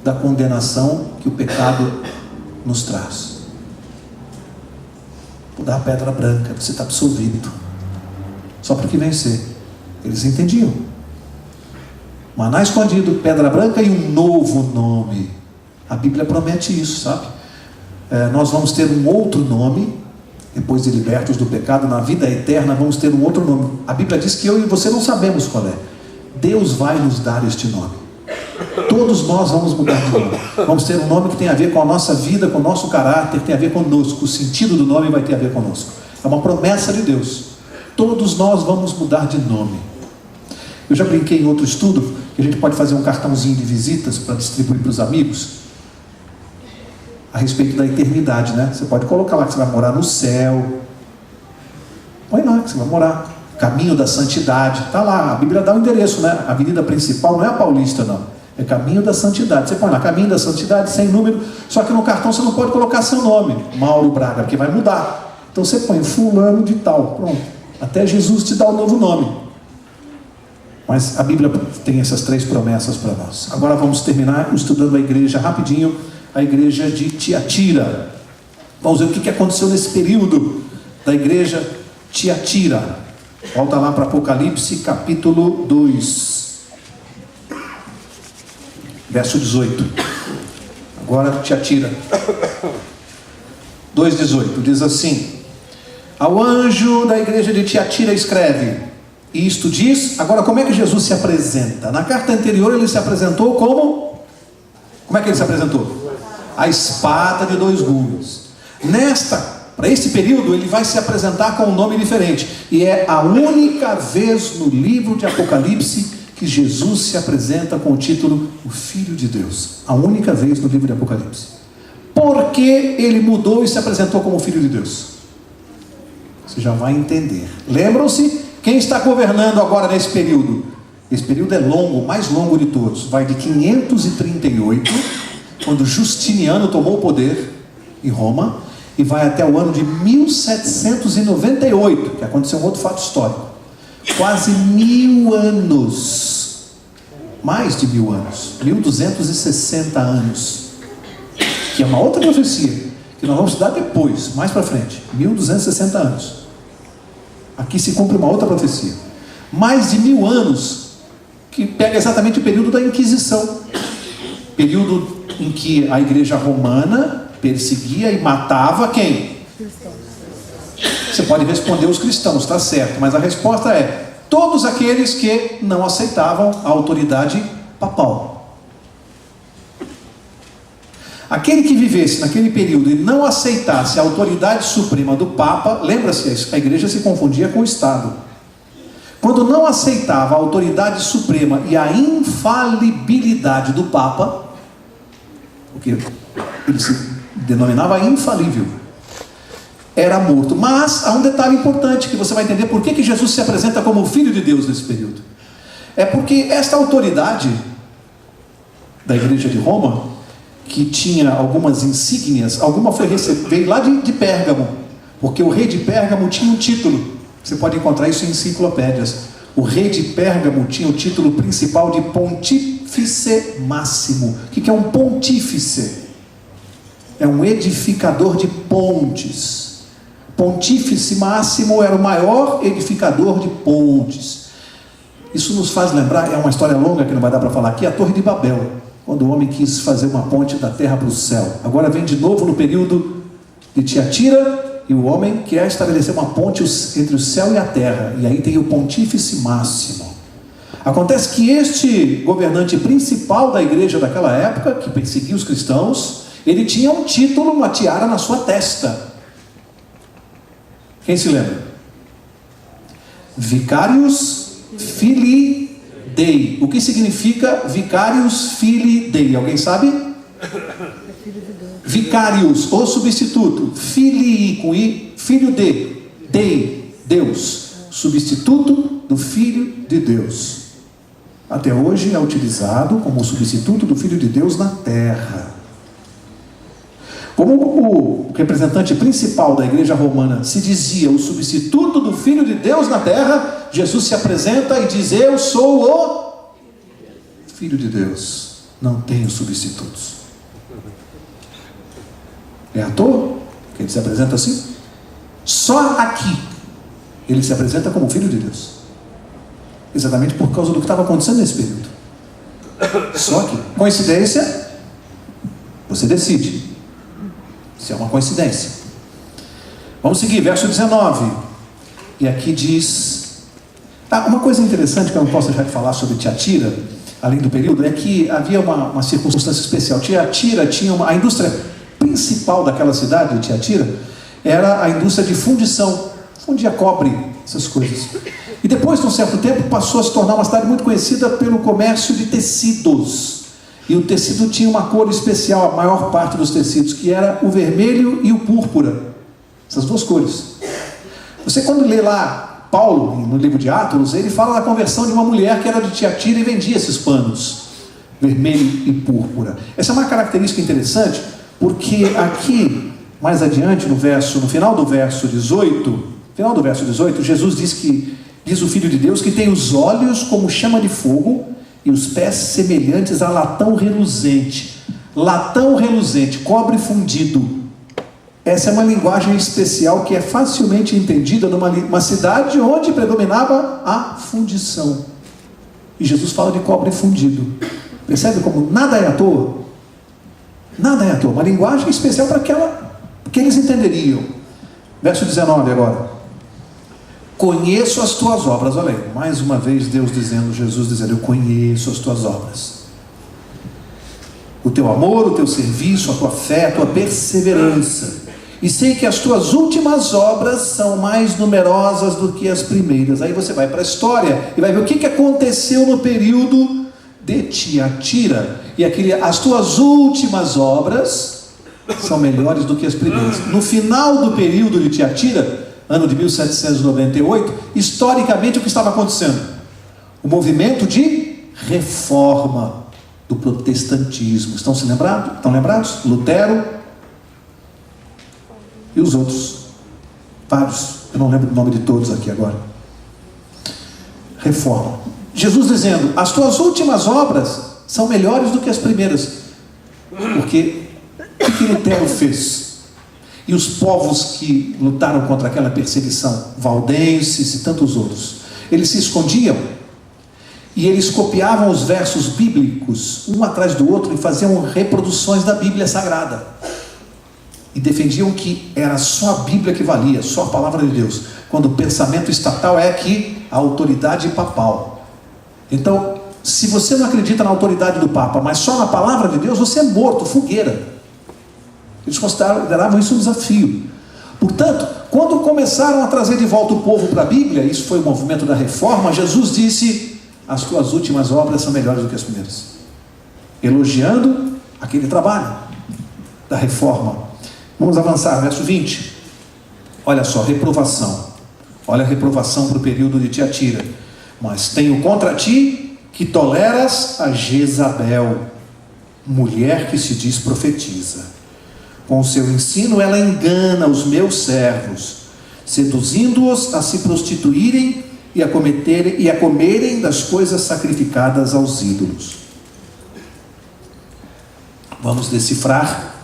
S1: da condenação que o pecado nos traz. Vou dar a pedra branca, você está absolvido. Só para o que vencer. Eles entendiam. Maná escondido, pedra branca e um novo nome. A Bíblia promete isso, sabe? Nós vamos ter um outro nome, depois de libertos do pecado, na vida eterna vamos ter um outro nome. A Bíblia diz que eu e você não sabemos qual é. Deus vai nos dar este nome. Todos nós vamos mudar de nome. Vamos ter um nome que tem a ver com a nossa vida, com o nosso caráter, tem a ver conosco. O sentido do nome vai ter a ver conosco. É uma promessa de Deus. Todos nós vamos mudar de nome. Eu já brinquei em outro estudo que a gente pode fazer um cartãozinho de visitas para distribuir para os amigos a respeito da eternidade, né? Você pode colocar lá que você vai morar no céu. Põe lá que você vai morar. Caminho da Santidade. Está lá, a Bíblia dá o endereço, né? A avenida principal não é a Paulista, não. É Caminho da Santidade. Você põe lá, Caminho da Santidade, sem número. Só que no cartão você não pode colocar seu nome, Mauro Braga, porque vai mudar. Então você põe fulano de tal. Pronto. Até Jesus te dá o novo nome. Mas a Bíblia tem essas três promessas para nós. Agora vamos terminar estudando a igreja rapidinho. A igreja de Tiatira. Vamos ver o que aconteceu nesse período da igreja Tiatira. Volta lá para Apocalipse capítulo 2, verso 18. Agora Tiatira 2,18 diz assim: ao anjo da igreja de Tiatira escreve, isto diz. Agora como é que Jesus se apresenta? Na carta anterior ele se apresentou como é que ele se apresentou? A espada de dois gumes. Para esse período ele vai se apresentar com um nome diferente. E é a única vez no livro de Apocalipse que Jesus se apresenta com o título o Filho de Deus. A única vez no livro de Apocalipse. Por que ele mudou e se apresentou como Filho de Deus? Você já vai entender. Lembram-se quem está governando agora nesse período? Esse período é longo, o mais longo de todos. Vai de 538, quando Justiniano tomou o poder em Roma, e vai até o ano de 1798, que aconteceu um outro fato histórico. Quase 1000 anos. Mais de 1000 anos. 1260 anos. Que é uma outra profecia, que nós vamos estudar depois, mais para frente. 1260 anos. Aqui se cumpre uma outra profecia. Mais de 1000 anos, que pega exatamente o período da Inquisição. Período em que a igreja romana perseguia e matava quem? Você pode responder os cristãos, está certo, mas a resposta é todos aqueles que não aceitavam a autoridade papal. Aquele que vivesse naquele período e não aceitasse a autoridade suprema do Papa, lembra-se, a igreja se confundia com o Estado. quando não aceitava a autoridade suprema e a infalibilidade do Papa, porque ele se denominava infalível, era morto. Mas há um detalhe importante que você vai entender por que Jesus se apresenta como o Filho de Deus nesse período. É porque esta autoridade da igreja de Roma, que tinha algumas insígnias, alguma veio lá de Pérgamo, porque o rei de Pérgamo tinha um título. Você pode encontrar isso em enciclopédias. O rei de Pérgamo tinha o título principal de Pontífice Máximo. O que é um pontífice? É um edificador de pontes. Pontífice Máximo era o maior edificador de pontes. Isso nos faz lembrar, é uma história longa que não vai dar para falar aqui, a Torre de Babel, quando o homem quis fazer uma ponte da terra para o céu. Agora vem de novo no período de Tiatira, e o homem quer estabelecer uma ponte entre o céu e a terra, e aí tem o Pontífice Máximo. Acontece que este governante principal da igreja daquela época, que perseguia os cristãos, ele tinha um título, uma tiara na sua testa. Quem se lembra? Vicarius Filii Dei. O que significa Vicarius Filii Dei? Alguém sabe? Vicarius, o substituto. Filii, com I, filho de. Dei, Deus. Substituto do Filho de Deus. Até hoje é utilizado como substituto do Filho de Deus na terra. Como o representante principal da igreja romana se dizia o substituto do Filho de Deus na terra, Jesus se apresenta e diz: eu sou o Filho de Deus, não tenho substitutos. É à toa que ele se apresenta assim? Só aqui ele se apresenta como Filho de Deus, exatamente por causa do que estava acontecendo nesse período. Só aqui. Coincidência? Você decide se é uma coincidência. Vamos seguir, verso 19. E aqui diz... uma coisa interessante que eu não posso deixar de falar sobre Tiatira, além do período, é que havia uma circunstância especial. Tiatira tinha a indústria principal daquela cidade de Tiatira era a indústria de fundição. Fundia cobre, essas coisas. E depois de um certo tempo passou a se tornar uma cidade muito conhecida pelo comércio de tecidos. E o tecido tinha uma cor especial, a maior parte dos tecidos, que era o vermelho e o púrpura. Essas duas cores. Você quando lê lá Paulo, no livro de Atos, ele fala da conversão de uma mulher que era de Tiatira e vendia esses panos, vermelho e púrpura. Essa é uma característica interessante, porque aqui, mais adiante, no final do verso 18, Jesus diz o Filho de Deus que tem os olhos como chama de fogo e os pés semelhantes a latão reluzente. Latão reluzente, cobre fundido. Essa é uma linguagem especial que é facilmente entendida numa cidade onde predominava a fundição. E Jesus fala de cobre fundido. Percebe como nada é à toa? Nada é à toa. Uma linguagem especial para que eles entenderiam. Verso 19 agora. Conheço as tuas obras. Olha aí, mais uma vez Jesus dizendo, eu conheço as tuas obras. O teu amor, o teu serviço, a tua fé, a tua perseverança. E sei que as tuas últimas obras são mais numerosas do que as primeiras. Aí você vai para a história e vai ver o que aconteceu no período de Tiatira. E as tuas últimas obras são melhores do que as primeiras. No final do período de Tiatira, ano de 1798, historicamente o que estava acontecendo? O movimento de reforma do protestantismo. Estão lembrados? Lutero e os outros, vários, eu não lembro o nome de todos aqui agora. Reforma. Jesus dizendo, as tuas últimas obras são melhores do que as primeiras. Porque o que Lutero fez? E os povos que lutaram contra aquela perseguição, valdenses e tantos outros, eles se escondiam e eles copiavam os versos bíblicos um atrás do outro e faziam reproduções da Bíblia Sagrada. E defendiam que era só a Bíblia que valia, só a palavra de Deus. Quando o pensamento estatal é que a autoridade papal. Então, se você não acredita na autoridade do Papa, mas só na palavra de Deus, você é morto, fogueira. Eles consideravam isso um desafio. Portanto, quando começaram a trazer de volta o povo para a Bíblia, isso foi o movimento da reforma, Jesus disse: as tuas últimas obras são melhores do que as primeiras, elogiando aquele trabalho da reforma. Vamos avançar, verso 20. Olha só, reprovação. Olha a reprovação para o período de Tiatira. Mas tenho contra ti que toleras a Jezabel, mulher que se diz profetiza. Com o seu ensino ela engana os meus servos, seduzindo-os a se prostituírem e a comerem das coisas sacrificadas aos ídolos. Vamos decifrar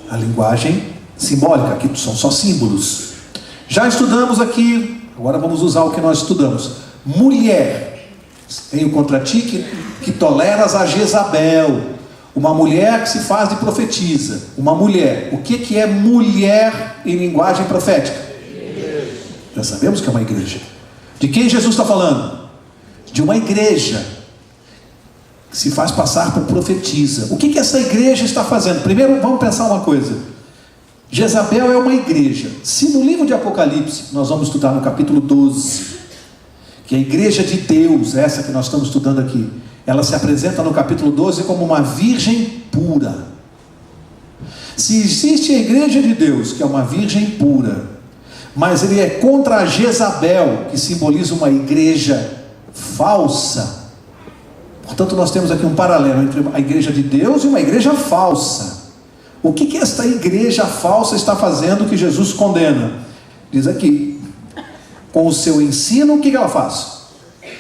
S1: a linguagem simbólica, que são só símbolos. Já estudamos aqui, agora vamos usar o que nós estudamos. Mulher, tenho contra ti que toleras a Jezabel, uma mulher que se faz de profetiza. Uma mulher, o que é mulher em linguagem profética? Já sabemos que é uma igreja. De quem Jesus está falando? De uma igreja que se faz passar por profetiza. O que essa igreja está fazendo? Primeiro vamos pensar uma coisa. Jezabel é uma igreja. Se no livro de Apocalipse, nós vamos estudar no capítulo 12, que a igreja de Deus, essa que nós estamos estudando aqui, ela se apresenta no capítulo 12 como uma virgem pura. Se existe a igreja de Deus, que é uma virgem pura, mas ele é contra a Jezabel, que simboliza uma igreja falsa, portanto nós temos aqui um paralelo entre a igreja de Deus e uma igreja falsa. O que esta igreja falsa está fazendo que Jesus condena? Diz aqui, com o seu ensino, o que ela faz?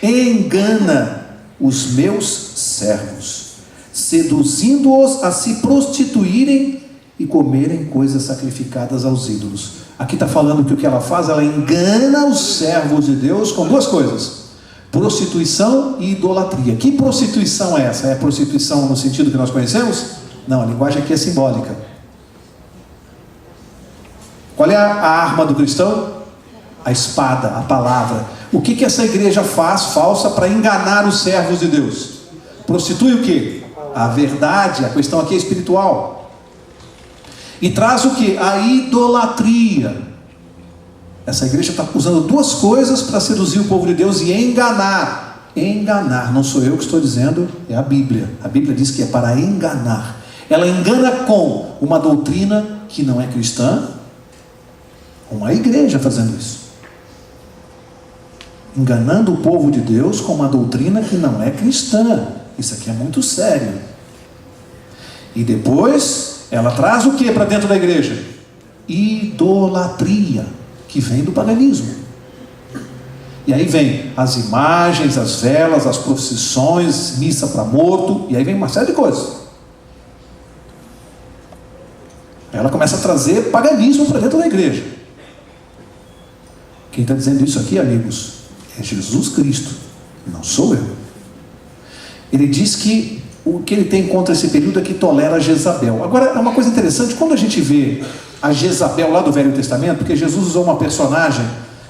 S1: Engana os meus servos, seduzindo-os a se prostituírem e comerem coisas sacrificadas aos ídolos. Aqui está falando que o que ela faz, ela engana os servos de Deus com duas coisas: prostituição e idolatria. Que prostituição é essa? É prostituição no sentido que nós conhecemos? Não, a linguagem aqui é simbólica. Qual é a arma do cristão? A espada, a palavra. O que essa igreja faz falsa para enganar os servos de Deus? Prostitui o que? A verdade. A questão aqui é espiritual. E traz o que? A idolatria. Essa igreja está usando duas coisas para seduzir o povo de Deus e enganar. Enganar, não sou eu que estou dizendo, é a Bíblia. A Bíblia diz que é para enganar. Ela engana com uma doutrina que não é cristã, uma igreja fazendo isso. Enganando o povo de Deus com uma doutrina que não é cristã. Isso aqui é muito sério. E depois ela traz o que para dentro da igreja? Idolatria, que vem do paganismo. E aí vem as imagens, as velas, as procissões, missa para morto, e aí vem uma série de coisas. Ela começa a trazer paganismo para dentro da igreja. Quem está dizendo isso aqui, amigos, é Jesus Cristo, não sou eu. Ele diz que o que ele tem contra esse período é que tolera a Jezabel. Agora, é uma coisa interessante, quando a gente vê a Jezabel lá do Velho Testamento, porque Jesus usou uma personagem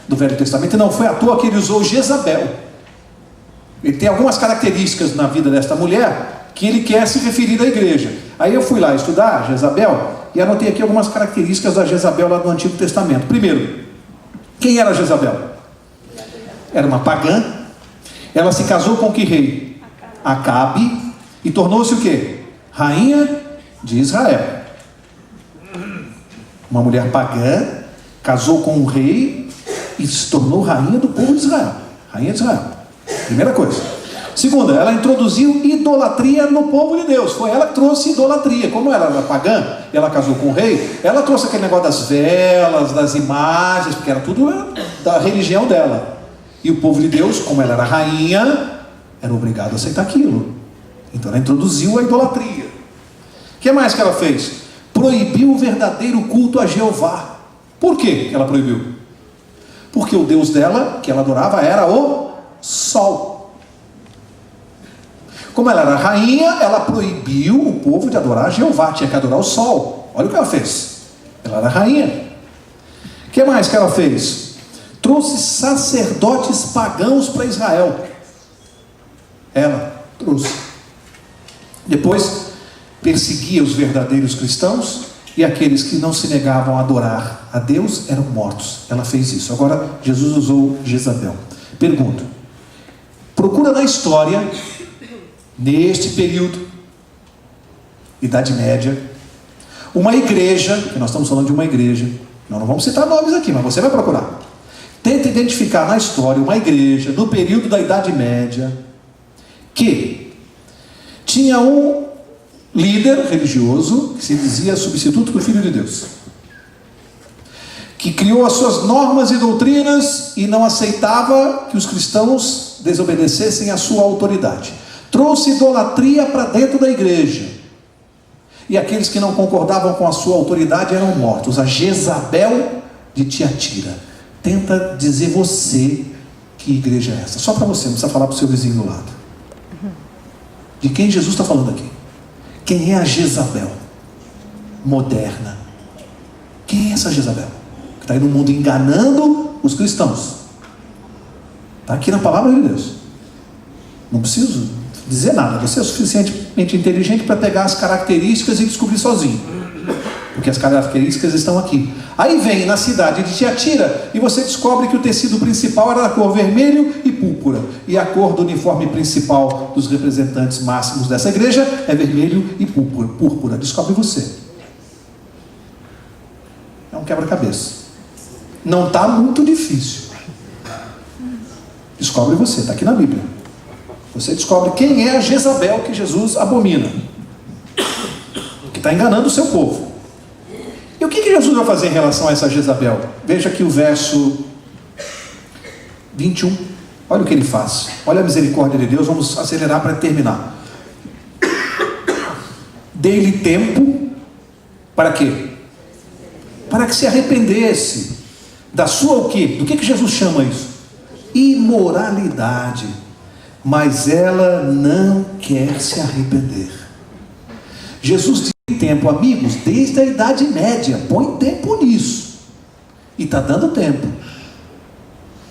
S1: do Velho Testamento, e não foi à toa que ele usou Jezabel. Ele tem algumas características na vida desta mulher que ele quer se referir à igreja. Aí eu fui lá estudar Jezabel e anotei aqui algumas características da Jezabel lá do Antigo Testamento. Primeiro, quem era Jezabel? Era uma pagã. Ela se casou com que rei? Acabe. E tornou-se o quê? Rainha de Israel. Uma mulher pagã casou com um rei e se tornou rainha do povo de Israel. Rainha de Israel. Primeira coisa. Segunda, ela introduziu idolatria no povo de Deus. Foi ela que trouxe idolatria. Como ela era pagã, ela casou com o rei, ela trouxe aquele negócio das velas, das imagens, porque era tudo da religião dela. E o povo de Deus, como ela era rainha, era obrigado a aceitar aquilo. Então ela introduziu a idolatria. O que mais que ela fez? Proibiu o verdadeiro culto a Jeová. Por que ela proibiu? Porque o Deus dela, que ela adorava, era o sol. Como ela era rainha, ela proibiu o povo de adorar Jeová, tinha que adorar o sol. Olha o que ela fez. Ela era rainha. O que mais que ela fez? Trouxe sacerdotes pagãos para Israel. Ela trouxe. Depois perseguia os verdadeiros cristãos e aqueles que não se negavam a adorar a Deus eram mortos. Ela fez isso. Agora, Jesus usou Jezabel. Pergunto: procura na história, neste período, Idade Média, uma igreja, que nós estamos falando de uma igreja, nós não vamos citar nomes aqui, mas você vai procurar. Tenta identificar na história uma igreja, no período da Idade Média, que tinha um líder religioso, que se dizia substituto do Filho de Deus, que criou as suas normas e doutrinas e não aceitava que os cristãos desobedecessem à sua autoridade. Trouxe idolatria para dentro da igreja. E aqueles que não concordavam com a sua autoridade eram mortos. A Jezabel de Tiatira. Tenta dizer você que igreja é essa. Só para você, não precisa falar para o seu vizinho do lado. De quem Jesus está falando aqui? Quem é a Jezabel moderna? Quem é essa Jezabel? Que está aí no mundo enganando os cristãos. Está aqui na palavra de Deus. Não preciso dizer nada. Você é suficientemente inteligente para pegar as características e descobrir sozinho. Porque as características estão aqui. Aí vem na cidade de Tiatira e você descobre que o tecido principal era da cor vermelho e púrpura. E a cor do uniforme principal dos representantes máximos dessa igreja é vermelho e púrpura. Descobre você. É um quebra-cabeça. Não está muito difícil. Descobre você, está aqui na Bíblia. Você descobre quem é a Jezabel que Jesus abomina, que está enganando o seu povo. E o que Jesus vai fazer em relação a essa Jezabel? Veja aqui o verso 21. Olha o que ele faz. Olha a misericórdia de Deus. Vamos acelerar para terminar. Dei-lhe tempo para quê? Para que se arrependesse da sua o quê? Do que Jesus chama isso? Imoralidade. Mas ela não quer se arrepender. Jesus tem tempo, amigos, desde a Idade Média. Põe tempo nisso. E está dando tempo.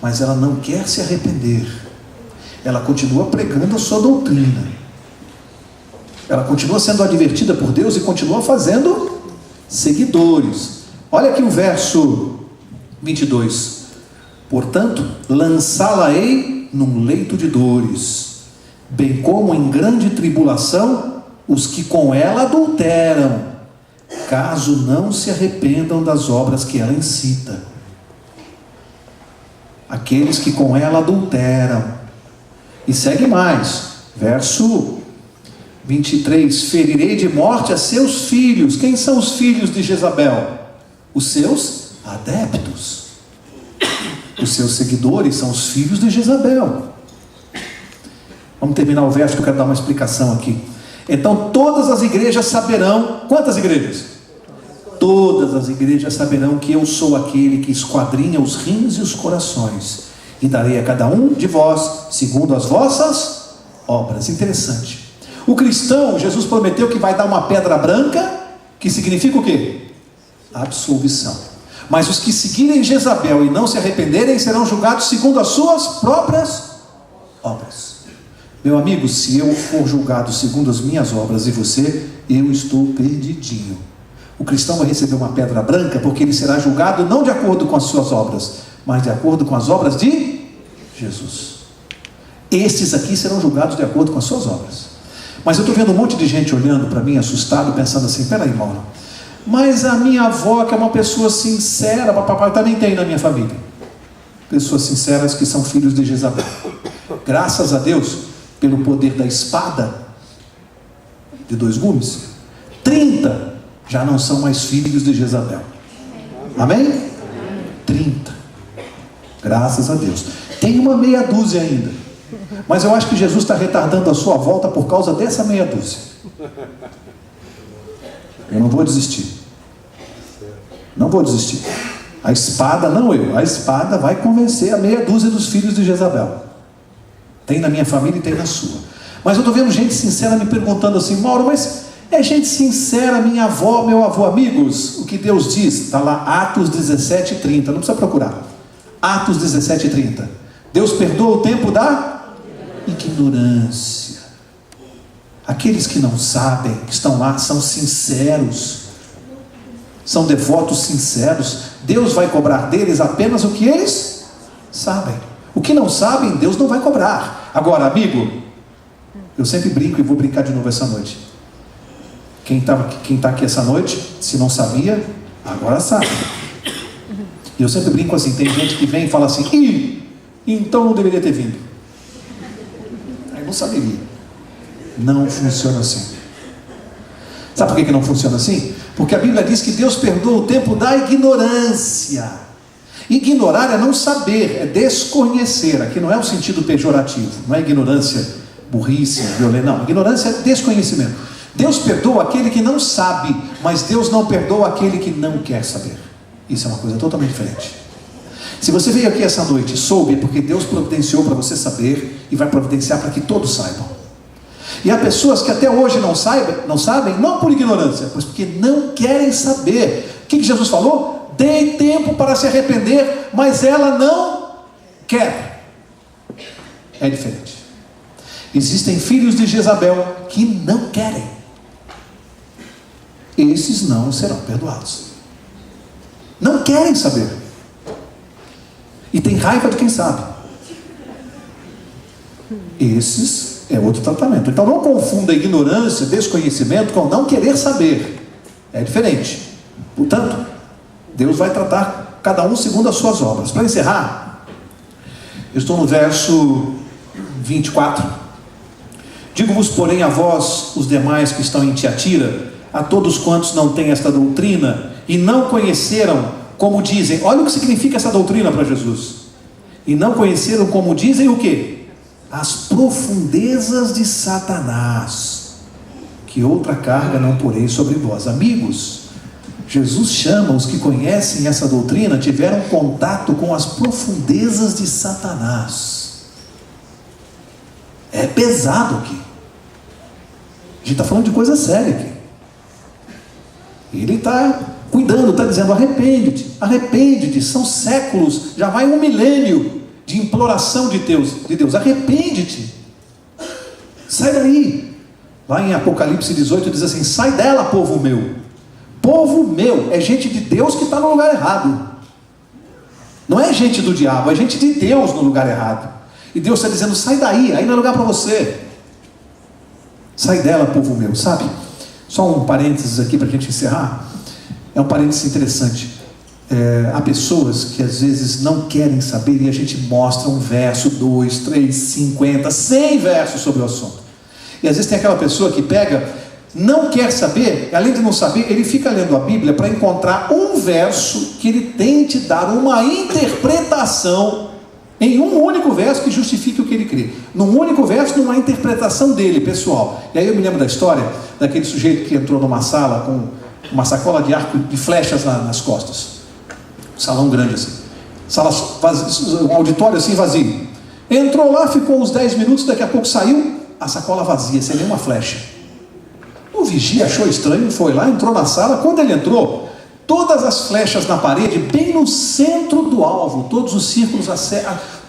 S1: Mas ela não quer se arrepender. Ela continua pregando a sua doutrina. Ela continua sendo advertida por Deus e continua fazendo seguidores. Olha aqui o verso 22. Portanto, lançá-la-ei num leito de dores, bem como em grande tribulação os que com ela adulteram, caso não se arrependam das obras que ela incita. Aqueles que com ela adulteram. E segue mais, verso 23, ferirei de morte a seus filhos. Quem são os filhos de Jezabel? Os seus adeptos. Os seus seguidores são os filhos de Jezabel. Vamos terminar o verso que eu quero dar uma explicação aqui. Então todas as igrejas saberão. Quantas igrejas? Todas as igrejas saberão que eu sou aquele que esquadrinha os rins e os corações, e darei a cada um de vós segundo as vossas obras. Interessante. O cristão, Jesus prometeu que vai dar uma pedra branca, que significa o quê? Absolvição. Mas os que seguirem Jezabel e não se arrependerem serão julgados segundo as suas próprias obras. Meu amigo, se eu for julgado segundo as minhas obras e você, eu estou perdidinho. O cristão vai receber uma pedra branca porque ele será julgado não de acordo com as suas obras, mas de acordo com as obras de Jesus. Estes aqui serão julgados de acordo com as suas obras. Mas eu estou vendo um monte de gente olhando para mim, assustado, pensando assim, peraí, Mauro, mas a minha avó, que é uma pessoa sincera, papai também tem na minha família. Pessoas sinceras que são filhos de Jezabel. Graças a Deus, pelo poder da espada de 2 gumes, 30 já não são mais filhos de Jezabel. Amém? 30. Graças a Deus. Tem uma meia dúzia ainda. Mas eu acho que Jesus está retardando a sua volta por causa dessa meia dúzia. Eu não vou desistir. Não vou desistir. A espada, não eu. A espada vai convencer a meia dúzia dos filhos de Jezabel. Tem na minha família e tem na sua. Mas eu estou vendo gente sincera me perguntando assim, Mauro, mas é gente sincera, minha avó, meu avô, amigos? O que Deus diz? Está lá, Atos 17:30. Não precisa procurar. Atos 17:30. Deus perdoa o tempo da ignorância. Aqueles que não sabem, que estão lá, são sinceros. são devotos sinceros, Deus vai cobrar deles apenas o que eles sabem. O que não sabem, Deus não vai cobrar. Agora, amigo, eu sempre brinco e vou brincar de novo essa noite. Quem está aqui essa noite, se não sabia, agora sabe. E eu sempre brinco assim, tem gente que vem e fala assim, então não deveria ter vindo. Aí não saberia. Não funciona assim. Sabe por que não funciona assim? Porque a Bíblia diz que Deus perdoa o tempo da ignorância. Ignorar é não saber, é desconhecer. Aqui não é um sentido pejorativo, não é ignorância, burrice, violência, não. Ignorância é desconhecimento. Deus perdoa aquele que não sabe, mas Deus não perdoa aquele que não quer saber. Isso é uma coisa totalmente diferente. Se você veio aqui essa noite e soube, é porque Deus providenciou para você saber e vai providenciar para que todos saibam. E há pessoas que até hoje não sabem, não por ignorância, mas porque não querem saber. O que Jesus falou? Dei tempo para se arrepender, mas ela não quer. É diferente. Existem filhos de Jezabel que não querem. Esses não serão perdoados. Não querem saber. E tem raiva de quem sabe. Esses é outro tratamento. Então não confunda ignorância, desconhecimento com não querer saber. É diferente. Portanto, Deus vai tratar cada um segundo as suas obras. Para encerrar, eu estou no verso 24. Digo-vos, porém, a vós, os demais que estão em Tiatira, a todos quantos não têm esta doutrina e não conheceram como dizem. Olha o que significa essa doutrina para Jesus. E não conheceram como dizem o quê? As profundezas de Satanás, que outra carga não porei sobre vós. Amigos, Jesus chama os que conhecem essa doutrina, tiveram contato com as profundezas de Satanás. É pesado aqui. A gente está falando de coisa séria aqui. Ele está cuidando, está dizendo, arrepende-te, arrepende-te. São séculos, já vai 1 milênio de imploração de Deus, arrepende-te, sai daí. Lá em Apocalipse 18 diz assim, sai dela, povo meu. Povo meu, é gente de Deus que está no lugar errado. Não é gente do diabo, é gente de Deus no lugar errado. E Deus está dizendo, sai daí, aí não é lugar para você. Sai dela, povo meu, sabe? Só um parênteses aqui para a gente encerrar. É um parênteses interessante. Há pessoas que às vezes não querem saber e a gente mostra um verso, 2, 3, 50, 100 versos sobre o assunto. E às vezes tem aquela pessoa que pega, não quer saber, além de não saber, ele fica lendo a Bíblia para encontrar um verso que ele tente dar uma interpretação em um único verso que justifique o que ele crê. Num único verso, numa interpretação dele, pessoal. E aí eu me lembro da história daquele sujeito que entrou numa sala com uma sacola de arco de flechas nas costas. Um salão grande assim. Sala vazia, um auditório assim vazio. Entrou lá, ficou uns 10 minutos, daqui a pouco saiu, a sacola vazia, sem nenhuma flecha. O vigia achou estranho, foi lá, entrou na sala. Quando ele entrou, todas as flechas na parede, bem no centro do alvo, todos os círculos,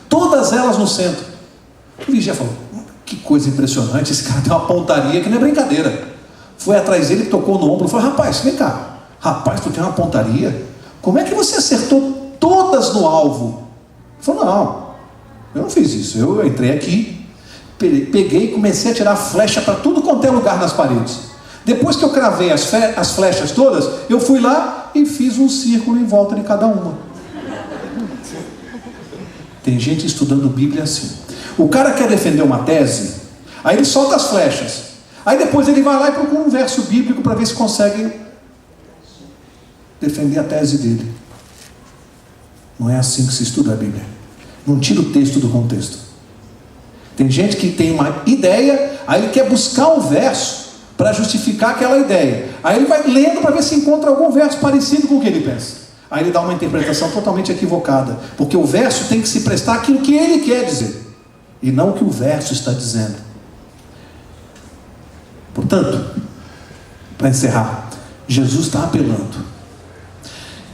S1: todas elas no centro. O vigia falou, que coisa impressionante, esse cara tem uma pontaria que não é brincadeira. Foi atrás dele, tocou no ombro e falou, rapaz, vem cá, rapaz, tu tem uma pontaria? Como é que você acertou todas no alvo? Ele falou, não, eu não fiz isso, eu entrei aqui, peguei e comecei a tirar flecha para tudo quanto é lugar nas paredes. Depois que eu cravei as flechas todas, eu fui lá e fiz um círculo em volta de cada uma. Tem gente estudando Bíblia assim. O cara quer defender uma tese, aí ele solta as flechas, aí depois ele vai lá e procura um verso bíblico para ver se consegue defender a tese dele. Não é assim que se estuda a Bíblia. Não tira o texto do contexto. Tem gente que tem uma ideia, aí ele quer buscar um verso para justificar aquela ideia. Aí ele vai lendo para ver se encontra algum verso parecido com o que ele pensa. Aí ele dá uma interpretação totalmente equivocada, porque o verso tem que se prestar àquilo que ele quer dizer, e não o que o verso está dizendo. Portanto, para encerrar, Jesus está apelando.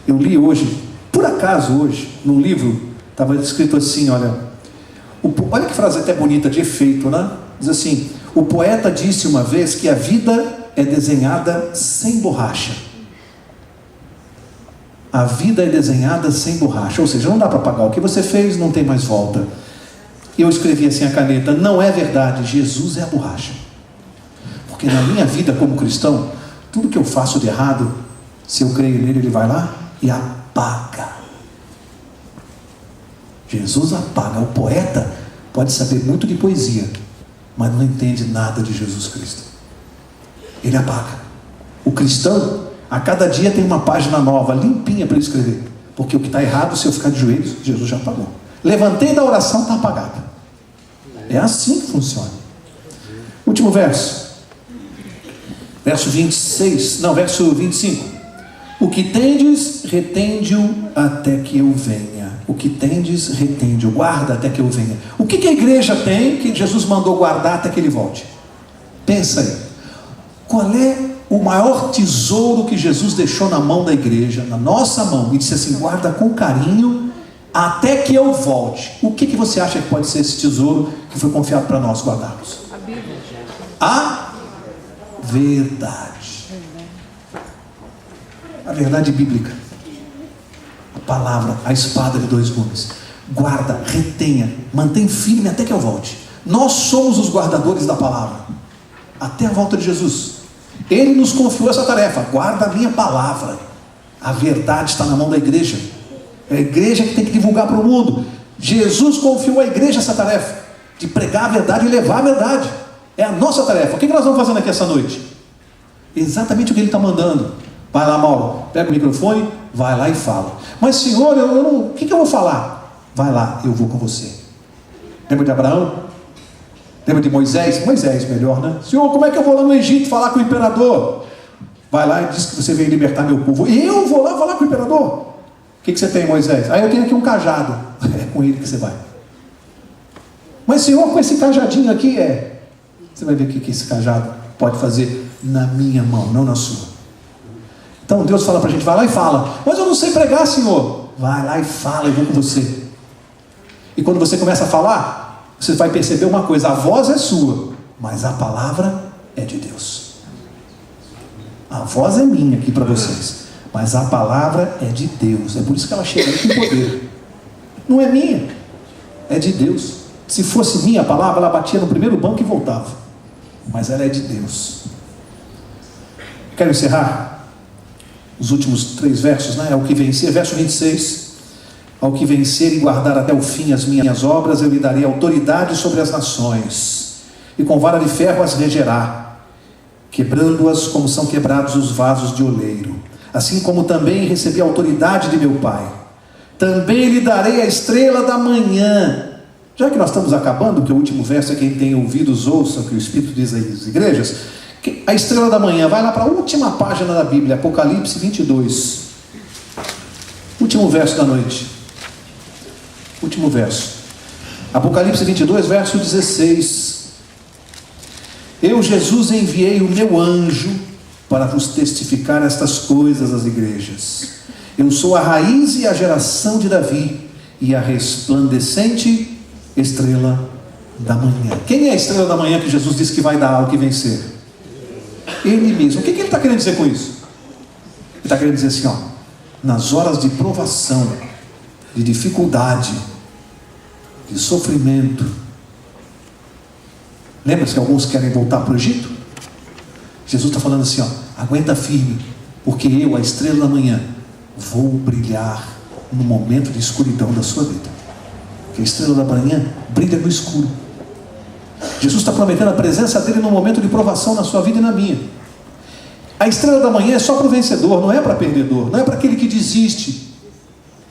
S1: Eu li hoje, por acaso hoje, num livro, estava escrito assim, olha que frase até bonita, de efeito, né? Diz assim, o poeta disse uma vez que a vida é desenhada sem borracha. A vida é desenhada sem borracha, ou seja, não dá para apagar. O que você fez não tem mais volta. Eu escrevi assim a caneta: não é verdade, Jesus é a borracha. Porque na minha vida como cristão, tudo que eu faço de errado, se eu creio nele, ele vai lá e apaga. Jesus apaga. O poeta pode saber muito de poesia, mas não entende nada de Jesus Cristo. Ele apaga. O cristão, a cada dia tem uma página nova, limpinha para ele escrever. Porque o que está errado, se eu ficar de joelhos, Jesus já apagou. Levantei da oração, está apagado. É assim que funciona. Último verso. Verso 25. O que tendes, retende-o até que eu venha. O que tendes, retende-o, guarda até que eu venha. O que a igreja tem que Jesus mandou guardar até que ele volte? Pensa aí. Qual é o maior tesouro que Jesus deixou na mão da igreja, na nossa mão, e disse assim: guarda com carinho até que eu volte? O que você acha que pode ser esse tesouro que foi confiado para nós guardarmos?
S2: A Bíblia.
S1: A verdade. A verdade bíblica. A palavra, a espada de dois gumes. Guarda, retenha, mantém firme até que eu volte. Nós somos os guardadores da palavra até a volta de Jesus. Ele nos confiou essa tarefa: guarda a minha palavra. A verdade está na mão da igreja. É a igreja que tem que divulgar para o mundo. Jesus confiou à igreja essa tarefa de pregar a verdade e levar a verdade. É a nossa tarefa. O que nós vamos fazendo aqui essa noite? Exatamente o que ele está mandando. Vai lá, Mauro, pega o microfone, vai lá e fala. Mas Senhor, o que eu vou falar? Vai lá, eu vou com você. Lembra de Abraão? Lembra de Moisés? Moisés melhor, né? Senhor, como é que eu vou lá no Egito falar com o imperador? Vai lá e diz que você veio libertar meu povo. Eu vou lá falar com o imperador? O que você tem, Moisés? Eu tenho aqui um cajado. É com ele que você vai. Mas Senhor, com esse cajadinho aqui você vai ver o que esse cajado pode fazer na minha mão, não na sua. Então Deus fala para a gente: vai lá e fala. Mas eu não sei pregar, Senhor. Vai lá e fala, eu vou com você. E quando você começa a falar, você vai perceber uma coisa: a voz é sua, mas a palavra é de Deus. A voz é minha aqui para vocês, mas a palavra é de Deus. É por isso que ela chega com poder. Não é minha, é de Deus. Se fosse minha a palavra, ela batia no primeiro banco e voltava. Mas ela é de Deus. Quero encerrar os últimos 3 versos, né? Ao que vencer, verso 26. Ao que vencer e guardar até o fim as minhas obras, eu lhe darei autoridade sobre as nações, e com vara de ferro as regerá, quebrando-as como são quebrados os vasos de oleiro. Assim como também recebi a autoridade de meu Pai, também lhe darei a estrela da manhã. Já que nós estamos acabando, que o último verso é: quem tem ouvidos ouça o que o Espírito diz às igrejas. A estrela da manhã, vai lá para a última página da Bíblia, Apocalipse 22. Último verso da noite. Último verso. Apocalipse 22, verso 16. Eu, Jesus, enviei o meu anjo para vos testificar estas coisas às igrejas. Eu sou a raiz e a geração de Davi, e a resplandecente estrela da manhã. Quem é a estrela da manhã que Jesus disse que vai dar ao que vencer? Ele mesmo. O que ele está querendo dizer com isso? Ele está querendo dizer assim: nas horas de provação, de dificuldade, de sofrimento. Lembra-se que alguns querem voltar para o Egito? Jesus está falando assim: aguenta firme, porque eu, a estrela da manhã, vou brilhar no momento de escuridão da sua vida. Porque a estrela da manhã brilha no escuro. Jesus está prometendo a presença dele no momento de provação na sua vida e na minha. A estrela da manhã é só para o vencedor, não é para perdedor, não é para aquele que desiste.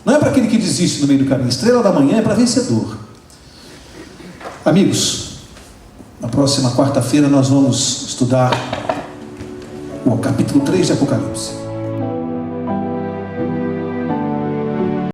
S1: Não é para aquele que desiste no meio do caminho. A estrela da manhã é para vencedor. Amigos, na próxima quarta-feira nós vamos estudar o capítulo 3 de Apocalipse.